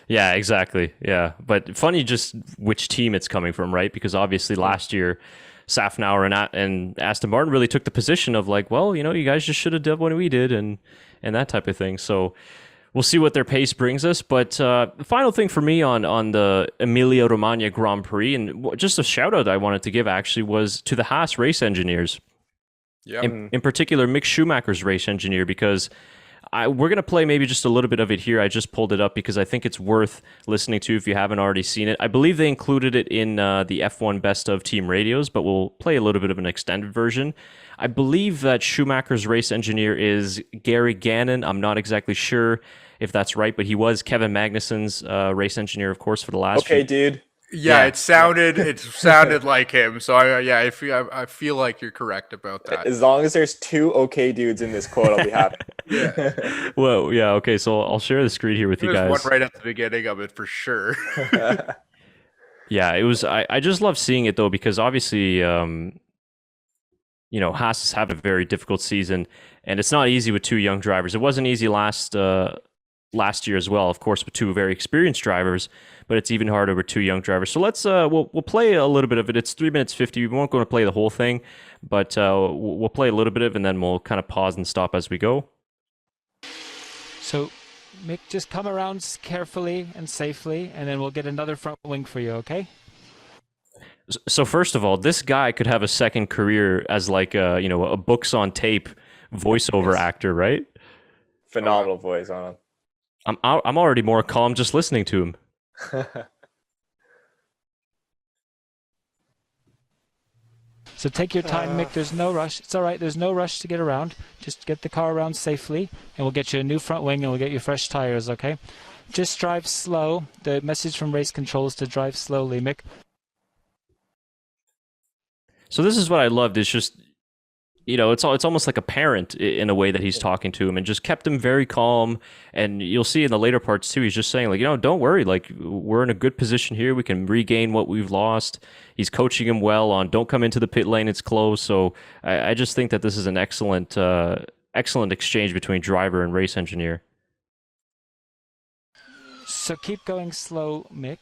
Yeah, exactly. Yeah. But funny just which team it's coming from, right? Because obviously last year, Szafnauer and Aston Martin really took the position of like, well, you guys just should have done what we did and that type of thing. So we'll see what their pace brings us. But the final thing for me on the Emilia Romagna Grand Prix, and just a shout out I wanted to give actually was to the Haas race engineers. Yeah. In particular, Mick Schumacher's race engineer, because we're going to play maybe just a little bit of it here. I just pulled it up because I think it's worth listening to if you haven't already seen it. I believe they included it in the F1 Best of Team Radios, but we'll play a little bit of an extended version. I believe that Schumacher's race engineer is Gary Gannon. I'm not exactly sure if that's right, but he was Kevin Magnussen's race engineer, of course, for the last Okay, dude. Yeah, it sounded like him. So I feel like you're correct about that. As long as there's 2 okay dudes in this quote, I'll be happy. Yeah. Well, yeah, okay, so I'll share the screen here with you guys. There's one right at the beginning of it for sure. Yeah, it was. I just love seeing it though because obviously, Haas is having a very difficult season, and it's not easy with 2 young drivers. It wasn't easy last year as well, of course, with 2 very experienced drivers, but it's even harder with 2 young drivers. So let's we'll play a little bit of it. It's 3 minutes 50. We won't go to play the whole thing, but we'll play a little bit of it, and then we'll kind of pause and stop as we go. So, Mick, just come around carefully and safely, and then we'll get another front wing for you, okay? So first of all, this guy could have a second career as like a books on tape voiceover actor, right? Phenomenal voice on him. I'm already more calm just listening to him. So take your time, Mick. There's no rush. It's all right. There's no rush to get around. Just get the car around safely, and we'll get you a new front wing, and we'll get you fresh tires, okay? Just drive slow. The message from race control is to drive slowly, Mick. So this is what I loved. It's just, it's almost like a parent in a way that he's talking to him, and just kept him very calm. And you'll see in the later parts too, he's just saying like, don't worry, like we're in a good position here. We can regain what we've lost. He's coaching him well on don't come into the pit lane, it's close. So I just think that this is an excellent exchange between driver and race engineer. So keep going slow, Mick.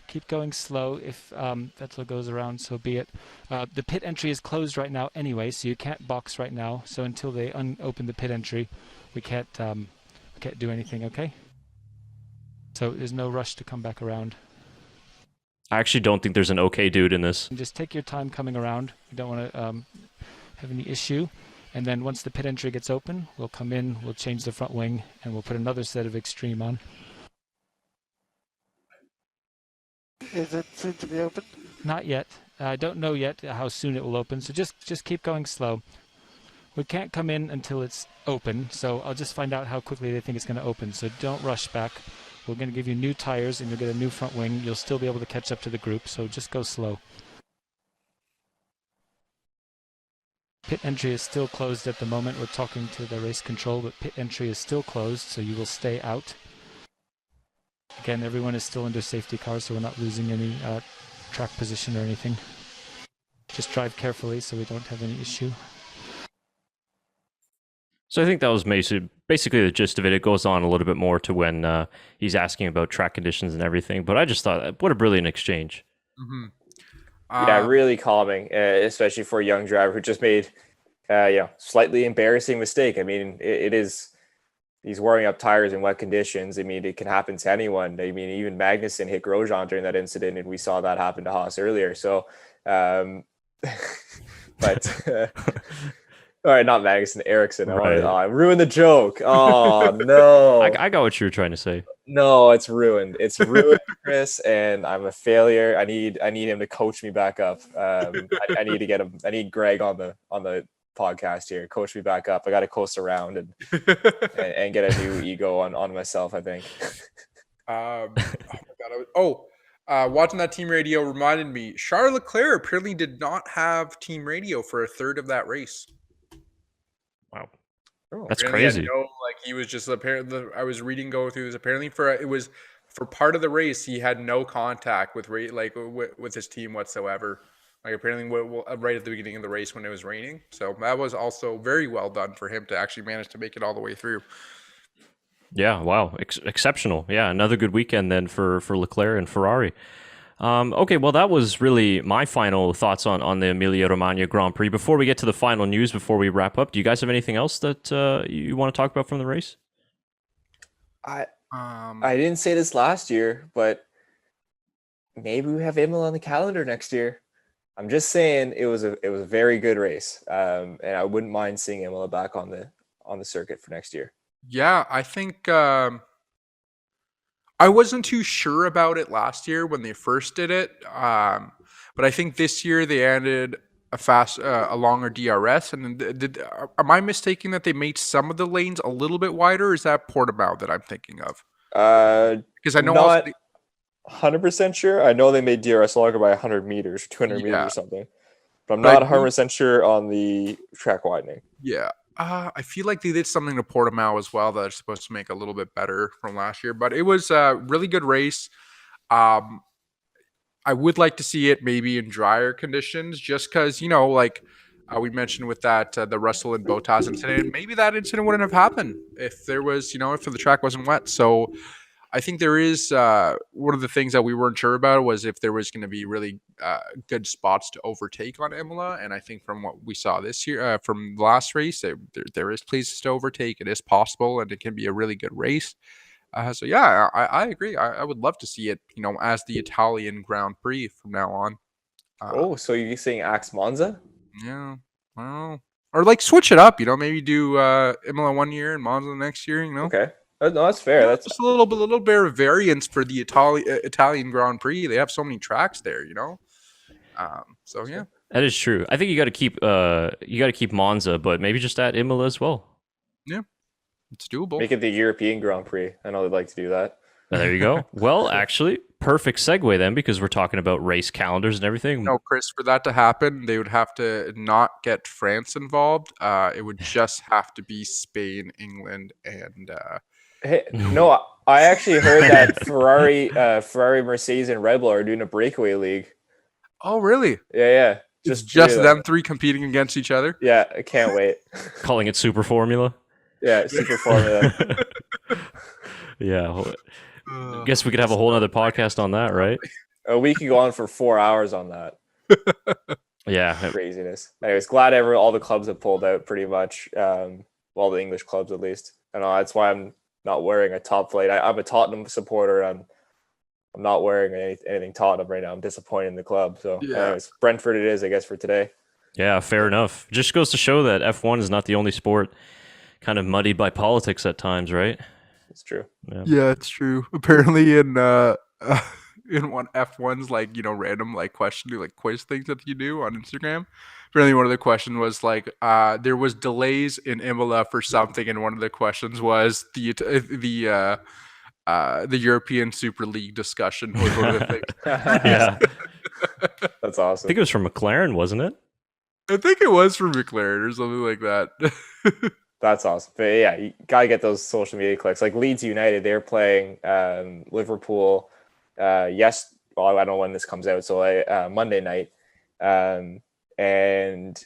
Keep going slow. If Vettel goes around, so be it. The pit entry is closed right now anyway, so you can't box right now. So until they open the pit entry, we can't do anything, okay? So there's no rush to come back around. I actually don't think there's an okay dude in this. Just take your time coming around. You don't want to have any issue. And then once the pit entry gets open, we'll come in, we'll change the front wing, and we'll put another set of Extreme on. Is it soon to be open? Not yet. I don't know yet how soon it will open, so just keep going slow. We can't come in until it's open, so I'll just find out how quickly they think it's going to open, so don't rush back. We're going to give you new tires, and you'll get a new front wing. You'll still be able to catch up to the group, so just go slow. Pit entry is still closed at the moment. We're talking to the race control, but pit entry is still closed, so you will stay out. Again, everyone is still under safety cars, so we're not losing any track position or anything. Just drive carefully so we don't have any issue. So I think that was basically the gist of it. It goes on a little bit more to when he's asking about track conditions and everything. But I just thought, what a brilliant exchange. Mm-hmm. Yeah, really calming, especially for a young driver who just made slightly embarrassing mistake. I mean, it is. He's wearing up tires in wet conditions. I mean, it can happen to anyone. I mean, even Magnussen hit Grosjean during that incident, and we saw that happen to Haas earlier. So, but all right, not Magnussen, Ericsson. Right. I ruined the joke. Oh no! I got what you were trying to say. No, it's ruined. It's ruined, Chris, and I'm a failure. I need him to coach me back up. I need to get him. I need Greg on the podcast here. Coach me back up. I got to coast around and get a new ego on myself, I think. Oh my God. Watching that team radio reminded me, Charles Leclerc apparently did not have team radio for a third of that race. Wow. Oh, that's Apparently crazy. he was just apparently, I was reading go through this, apparently for part of the race, he had no contact with his team whatsoever. Like apparently right at the beginning of the race when it was raining. So that was also very well done for him to actually manage to make it all the way through. Yeah, wow. Exceptional. Yeah, another good weekend then for Leclerc and Ferrari. Okay, well, that was really my final thoughts on the Emilia Romagna Grand Prix. Before we get to the final news, before we wrap up, do you guys have anything else that you want to talk about from the race? I didn't say this last year, but maybe we have Imola on the calendar next year. I'm just saying it was a very good race, and I wouldn't mind seeing Imola back on the circuit for next year. Yeah, I think I wasn't too sure about it last year when they first did it, but I think this year they added a longer DRS. And then am I mistaken that they made some of the lanes a little bit wider? Or is that Portimao that I'm thinking of? Because I know also Not 100% sure. I know they made DRS longer by 100 meters, 200 meters Yeah. or something, but I'm But I not 100% sure on the track widening. Yeah. I feel like they did something to Portimao as well that is supposed to make a little bit better from last year, but it was a really good race. Um, I would like to see it maybe in drier conditions, just because like we mentioned with that the Russell and Bottas incident, maybe that incident wouldn't have happened if there was if the track wasn't wet. So I think there is one of the things that we weren't sure about was if there was going to be really good spots to overtake on Imola. And I think from what we saw this year, from the last race, there is places to overtake. It is possible, and it can be a really good race. So yeah, I agree. I would love to see it, as the Italian Grand Prix from now on. Oh, so you're saying Axe Monza? Yeah, well, or like switch it up. Maybe do Imola one year and Monza the next year. Okay. No, that's fair. That's just a little bit of variance for the Italian Grand Prix. They have so many tracks there. So yeah, That is true. I think you got to keep Monza, but maybe just add Imola as well. yeah, it's doable. make it the European Grand Prix. I know they'd like to do that. There you go. Well, actually, perfect segue then, because we're talking about race calendars and everything. No, Chris, for that to happen, they would have to not get France involved. It would just have to be Spain, England, and Hey, no, I actually heard that Ferrari, Mercedes, and Red Bull are doing a breakaway league. Oh, really? Yeah. Just three of them three competing against each other? Yeah, I can't wait. Calling it Super Formula. Yeah, Super Formula. Yeah. Guess we could have a whole other podcast on that, right? We could go on for 4 hours on that. Yeah. Craziness. Anyways, glad all the clubs have pulled out pretty much. Well, the English clubs at least. And that's why I'm not wearing a top plate. I'm a Tottenham supporter. I'm not wearing anything Tottenham right now. I'm disappointed in the club. So, anyways, Brentford it is, I guess, for today. Yeah, fair enough. Just goes to show that F1 is not the only sport kind of muddied by politics at times, right? It's true. Yeah, it's true. Apparently in one F1's random question quiz things that you do on Instagram. Apparently one of the questions was there was delays in Imola for something, and one of the questions was the European Super League discussion was one of the things. Yeah. That's awesome. I think it was from McLaren, wasn't it? I think it was from McLaren or something like that. That's awesome. But yeah, you gotta get those social media clicks. Like Leeds United, they're playing Liverpool. I don't know when this comes out, so Monday night. And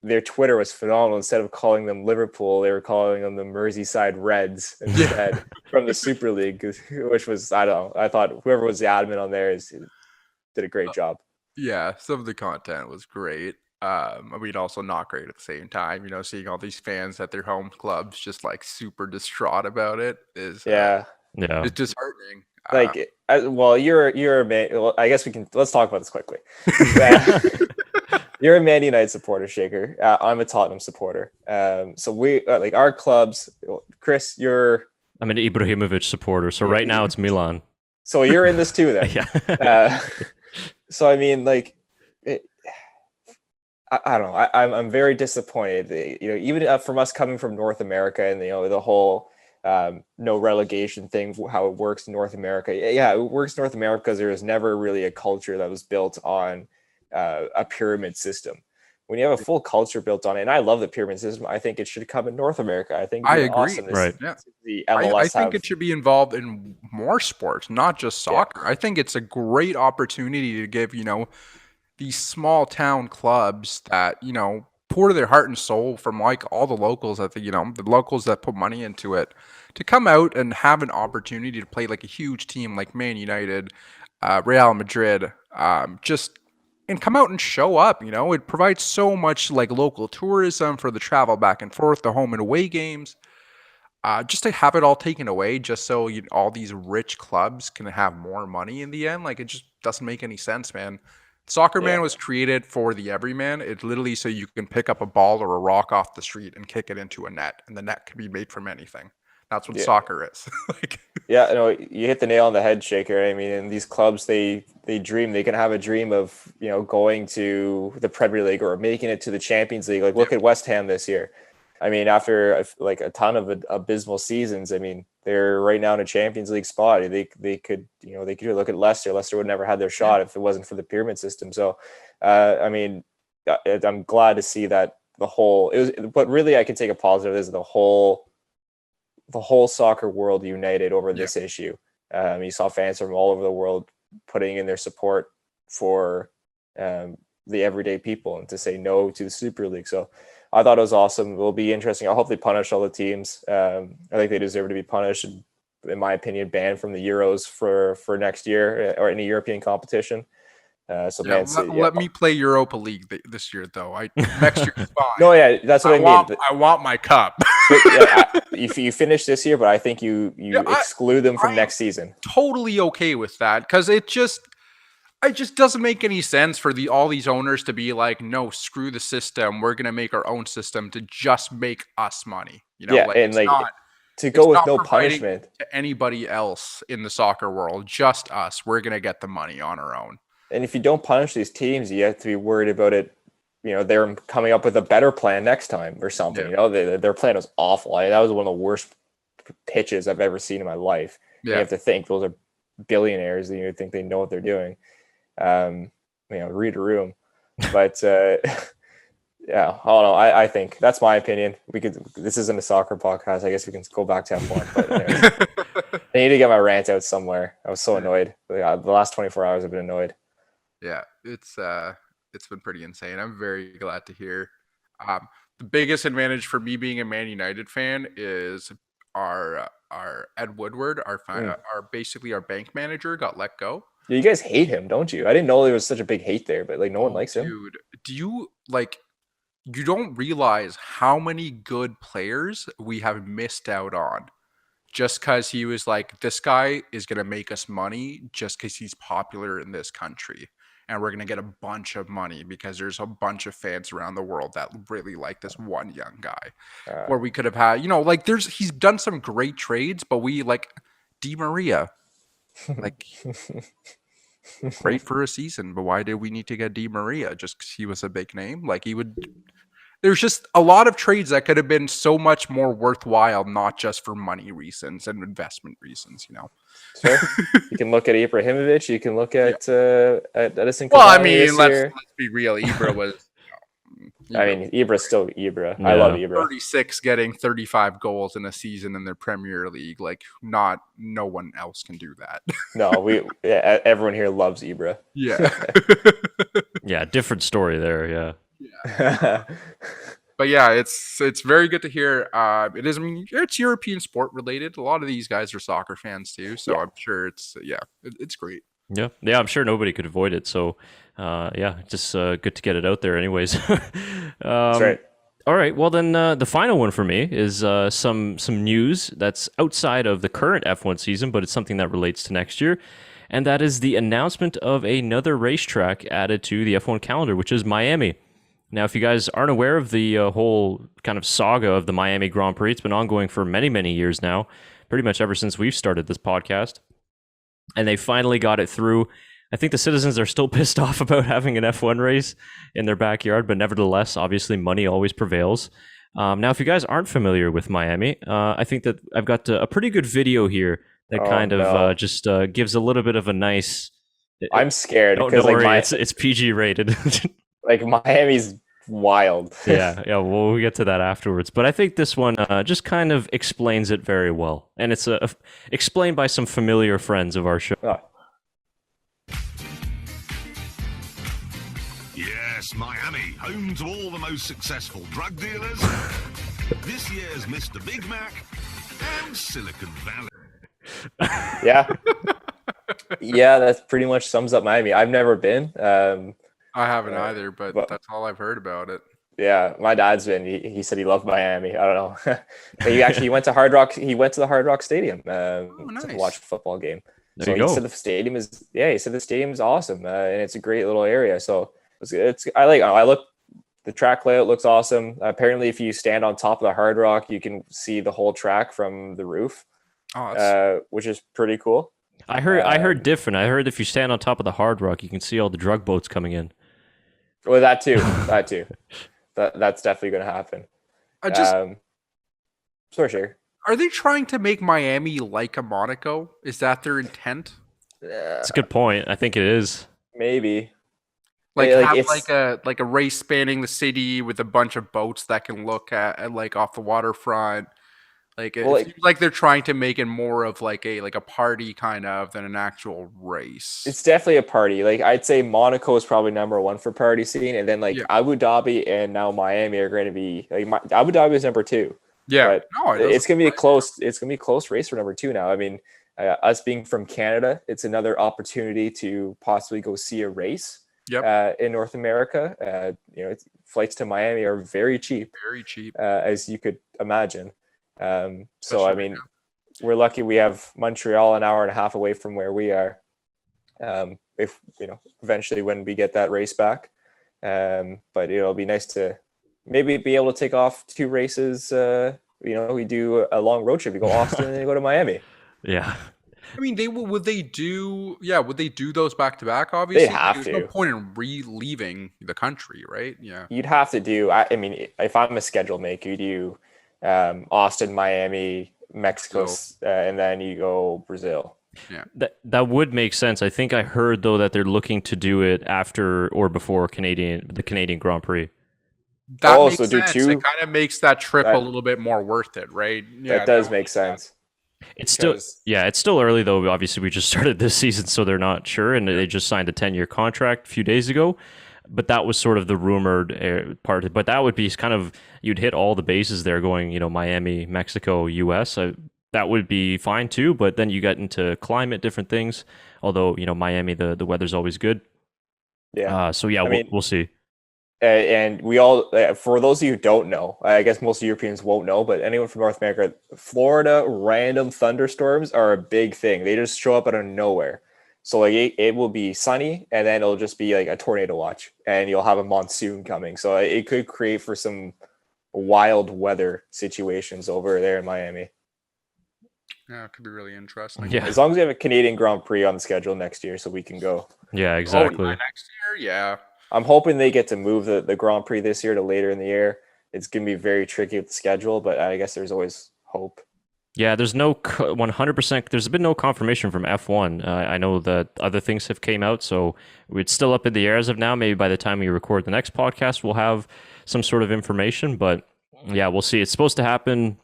their Twitter was phenomenal. Instead of calling them Liverpool, they were calling them the Merseyside Reds instead from the Super League, which was, I don't know. I thought whoever was the admin on there did a great job. Yeah, some of the content was great. Also not great at the same time. Seeing all these fans at their home clubs just super distraught about it is it's disheartening. You're a Man. Well, I guess let's talk about this quickly. You're a Man United supporter, Shaker. I'm a Tottenham supporter. So we our clubs. Chris, I'm an Ibrahimovic supporter. So right now it's Milan. So you're in this too, then. Yeah. So I mean, I don't know. I'm very disappointed. Even from us coming from North America and the whole no relegation thing, how it works in North America. Yeah, it works in North America because there was never really a culture that was built on a pyramid system. When you have a full culture built on it, and I love the pyramid system, I think it should come in North America. I think I agree. Awesome. Right. Yeah. The MLS I think it should be involved in more sports, not just soccer. I think it's a great opportunity to give, these small town clubs that, pour their heart and soul from all the locals that the locals that put money into it to come out and have an opportunity to play a huge team like Man United, Real Madrid, and come out and show up. It provides so much local tourism for the travel back and forth, the home and away games. Just to have it all taken away, just so all these rich clubs can have more money in the end, it just doesn't make any sense, man. Soccer Man was created for the everyman. It's literally so you can pick up a ball or a rock off the street and kick it into a net, and the net can be made from anything. That's what soccer is. Yeah, no, you hit the nail on the head, Shaker. I mean, in these clubs, they dream. They can have a dream of going to the Premier League or making it to the Champions League. Like, look at West Ham this year. I mean, after like a ton of abysmal seasons, I mean, they're right now in a Champions League spot. They could look at Leicester. Leicester would never have their shot if it wasn't for the pyramid system. So, I mean, I'm glad to see that but really I can take a positive is the whole soccer world united over this issue. You saw fans from all over the world putting in their support for the everyday people and to say no to the Super League. So I thought it was awesome. It will be interesting. I hope they punish all the teams. I think they deserve to be punished. And, in my opinion, banned from the Euros for next year or any European competition. Let me play Europa League this year, though. Next year's fine. No, yeah, that's what I mean. I want my cup. If you finish this year, but I think you exclude them from next season. Totally okay with that, because it just doesn't make any sense for all these owners to be like, no, screw the system. We're gonna make our own system to just make us money. To go with no punishment to anybody else in the soccer world, just us. We're gonna get the money on our own. And if you don't punish these teams, you have to be worried about it. They're coming up with a better plan next time or something. Their plan was awful. That was one of the worst pitches I've ever seen in my life. You have to think those are billionaires, and you think they know what they're doing. Read a room, but I don't know. I think that's my opinion. This isn't a soccer podcast. I guess we can go back to F1. But anyways, I need to get my rant out somewhere. I was so annoyed. The last 24 hours I've been annoyed. Yeah, it's been pretty insane. I'm very glad to hear. The biggest advantage for me being a Man United fan is our Ed Woodward, our basically our bank manager, got let go. Yeah, you guys hate him, don't you? I didn't know there was such a big hate there, but no one likes him. Dude, do you you don't realize how many good players we have missed out on just because he was like, this guy is going to make us money just because he's popular in this country. And we're going to get a bunch of money because there's a bunch of fans around the world that really like this one young guy. Where we could have had, he's done some great trades, but we Di Maria. Great for a season, but why did we need to get Di Maria? Just because he was a big name? There's just a lot of trades that could have been so much more worthwhile, not just for money reasons and investment reasons, Sure. You can look at Ibrahimovic. You can look at Edison Cavani. Well, I mean, let's be real. Ibra was. Ibra's still Ibra. Yeah. I love Ibra. 36 getting 35 goals in a season in the Premier League. No one else can do that. No, everyone here loves Ibra. Yeah. Yeah, different story there. Yeah. But yeah, it's very good to hear. It's European sport related. A lot of these guys are soccer fans too, so I'm sure it's great. Yeah, I'm sure nobody could avoid it. So, just good to get it out there, anyways. That's right. All right. Well, then the final one for me is some news that's outside of the current F1 season, but it's something that relates to next year, and that is the announcement of another racetrack added to the F1 calendar, which is Miami. Now, if you guys aren't aware of the whole kind of saga of the Miami Grand Prix, it's been ongoing for many, many years now, pretty much ever since we've started this podcast. And they finally got it through. I think the citizens are still pissed off about having an F1 race in their backyard, but nevertheless, obviously, money always prevails. Now, if you guys aren't familiar with Miami, I think that I've got a pretty good video here that just gives a little bit of a nice... I'm scared because don't worry, it's PG rated. Miami's wild. Yeah, we'll get to that afterwards. But I think this one just kind of explains it very well. And it's explained by some familiar friends of our show. Yes, Miami, home to all the most successful drug dealers. This year's Mr. Big Mac and Silicon Valley. Yeah. Yeah, that pretty much sums up Miami. I've never been. I haven't either, but that's all I've heard about it. Yeah, my dad's been. He said he loved Miami. I don't know. He went to Hard Rock. He went to the Hard Rock Stadium nice. to watch a football game. So you he go. said the stadium is awesome, and it's a great little area. So I look. The track layout looks awesome. Apparently, if you stand on top of the Hard Rock, you can see the whole track from the roof, which is pretty cool. I heard different. I heard if you stand on top of the Hard Rock, you can see all the drug boats coming in. Well, that too. That's definitely going to happen. Sure. Are they trying to make Miami like a Monaco? Is that their intent? It's a good point. I think it is. Maybe. Like have like a race spanning the city with a bunch of boats that can look at like off the waterfront. It seems like they're trying to make it more of like a party kind of than an actual race. It's definitely a party. Like I'd say Monaco is probably number one for party scene, and then Abu Dhabi and now Miami are going to be Abu Dhabi is number two. Yeah, but it's going to be a close. It's going to be a close race for number two now. I mean, us being from Canada, it's another opportunity to possibly go see a race. In North America, flights to Miami are very cheap, as you could imagine. So I mean, we're lucky we have Montreal an hour and a half away from where we are. If eventually when we get that race back, but it'll be nice to maybe be able to take off two races. We do a long road trip. We go Austin and then go to Miami. Yeah. I mean, would they do those back to back? Obviously, they have There's to. no point in leaving the country, right? Yeah, you'd have to do. I mean, if I'm a schedule maker, you do Austin, Miami, Mexico, and then you go Brazil. Yeah, that would make sense. I think I heard though that they're looking to do it after or before the Canadian Grand Prix. That makes sense. It kind of makes that trip a little bit more worth it, right? Yeah, that does make sense. It's still early though. Obviously, we just started this season, so they're not sure, and they just signed a 10-year contract a few days ago. But that was sort of the rumored part. But that would be kind of you'd hit all the bases there, going Miami, Mexico, U.S. That would be fine too. But then you get into climate, different things. Although Miami, the weather's always good. Yeah. We'll see. And we all, for those of you who don't know, I guess most Europeans won't know, but anyone from North America, Florida random thunderstorms are a big thing. They just show up out of nowhere. So it will be sunny, and then it'll just be like a tornado watch, and you'll have a monsoon coming. So it could create for some wild weather situations over there in Miami. Yeah, it could be really interesting. Yeah, as long as we have a Canadian Grand Prix on the schedule next year, so we can go. Yeah, exactly. Next year, yeah. I'm hoping they get to move the Grand Prix this year to later in the year. It's going to be very tricky with the schedule, but I guess there's always hope. Yeah, there's no 100%. There's been no confirmation from F1. I know that other things have came out, so it's still up in the air as of now. Maybe by the time we record the next podcast, we'll have some sort of information. But yeah, we'll see. It's supposed to happen,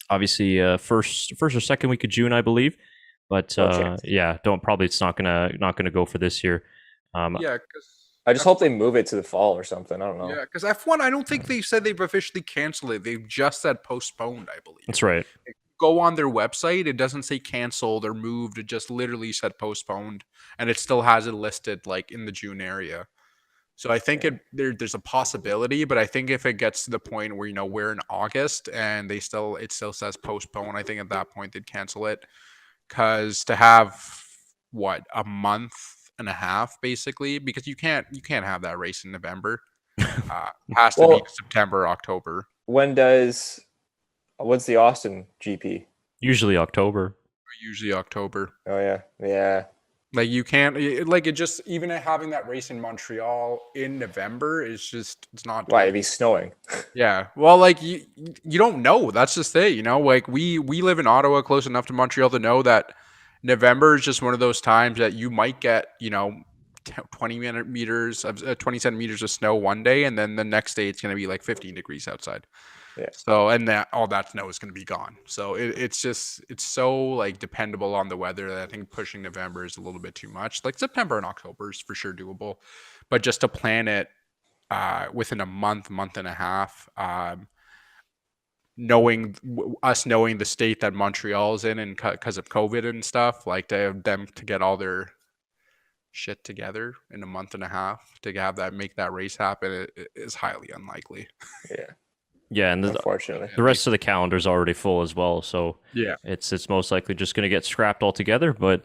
obviously, first or second week of June, I believe. But it's not gonna go for this year. Because I just hope they move it to the fall or something. I don't know. Yeah, because F1, I don't think they said they've officially canceled it. They've just said postponed, I believe. That's right. Go on their website. It doesn't say canceled or moved. It just literally said postponed. And it still has it listed in the June area. So I think there's a possibility, but I think if it gets to the point where, we're in August and it still says postponed, I think at that point they'd cancel it. Because to have, a month and a half basically, because you can't have that race in November. Has to be September, October. What's the Austin GP? Usually October. Oh yeah. You can't it just even having that race in Montreal in November is it's not. Why, it'd be snowing? Yeah, well, you don't know. That's just it. We live in Ottawa, close enough to Montreal to know that November is just one of those times that you might get 20 centimeters of snow one day, and then the next day it's going to be 15 degrees outside. Yeah. So all that snow is going to be gone. So it's so dependable on the weather that I think pushing November is a little bit too much. September and October is for sure doable, but just to plan it within a month and a half, knowing the state that Montreal is in and because of COVID and stuff, them to get all their shit together in a month and a half to make that race happen is highly unlikely. Yeah. Yeah, and unfortunately, the rest of the calendar is already full as well. So Yeah. it's most likely just going to get scrapped altogether. But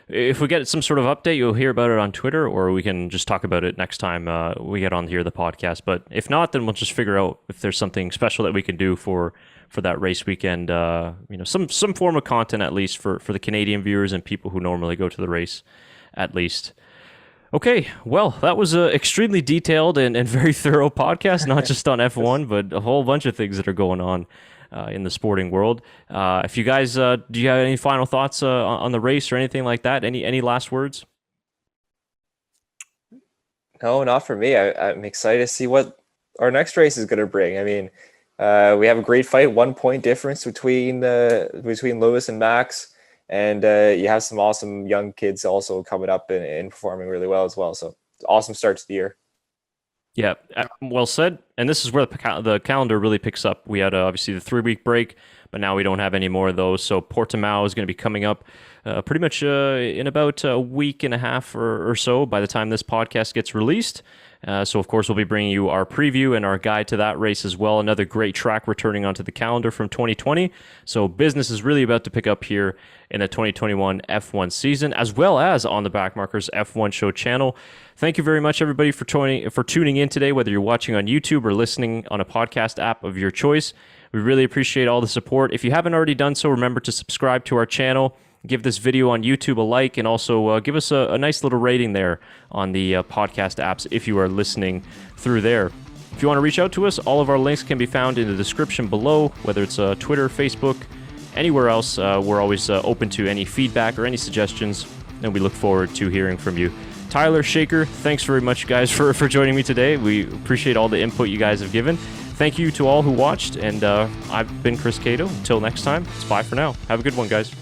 if we get some sort of update, you'll hear about it on Twitter, or we can just talk about it next time we get on here the podcast. But if not, then we'll just figure out if there's something special that we can do for that race weekend. Some form of content at least for the Canadian viewers and people who normally go to the race, at least. Okay, well, that was an extremely detailed and very thorough podcast, not just on F1, but a whole bunch of things that are going on in the sporting world. If you guys, do you have any final thoughts on the race or anything like that? Any last words? No, not for me. I'm excited to see what our next race is going to bring. I mean, we have a great fight, 1 point difference between Lewis and Max. And you have some awesome young kids also coming up and performing really well as well. So awesome start to the year. Yeah, well said. And this is where the calendar really picks up. We had obviously the 3-week break, but now we don't have any more of those. So Portimao is going to be coming up pretty much in about a week and a half or so by the time this podcast gets released. So, of course, we'll be bringing you our preview and our guide to that race as well. Another great track returning onto the calendar from 2020. So business is really about to pick up here in the 2021 F1 season, as well as on the Backmarkers F1 Show channel. Thank you very much, everybody, for tuning in today, whether you're watching on YouTube or listening on a podcast app of your choice. We really appreciate all the support. If you haven't already done so, remember to subscribe to our channel. Give this video on YouTube a like, and also give us a nice little rating there on the podcast apps if you are listening through there. If you want to reach out to us, all of our links can be found in the description below, whether it's Twitter, Facebook, anywhere else. We're always open to any feedback or any suggestions, and we look forward to hearing from you. Tyler, Shaker, thanks very much, guys, for joining me today. We appreciate all the input you guys have given. Thank you to all who watched, and I've been Chris Cato. Until next time, it's bye for now. Have a good one, guys.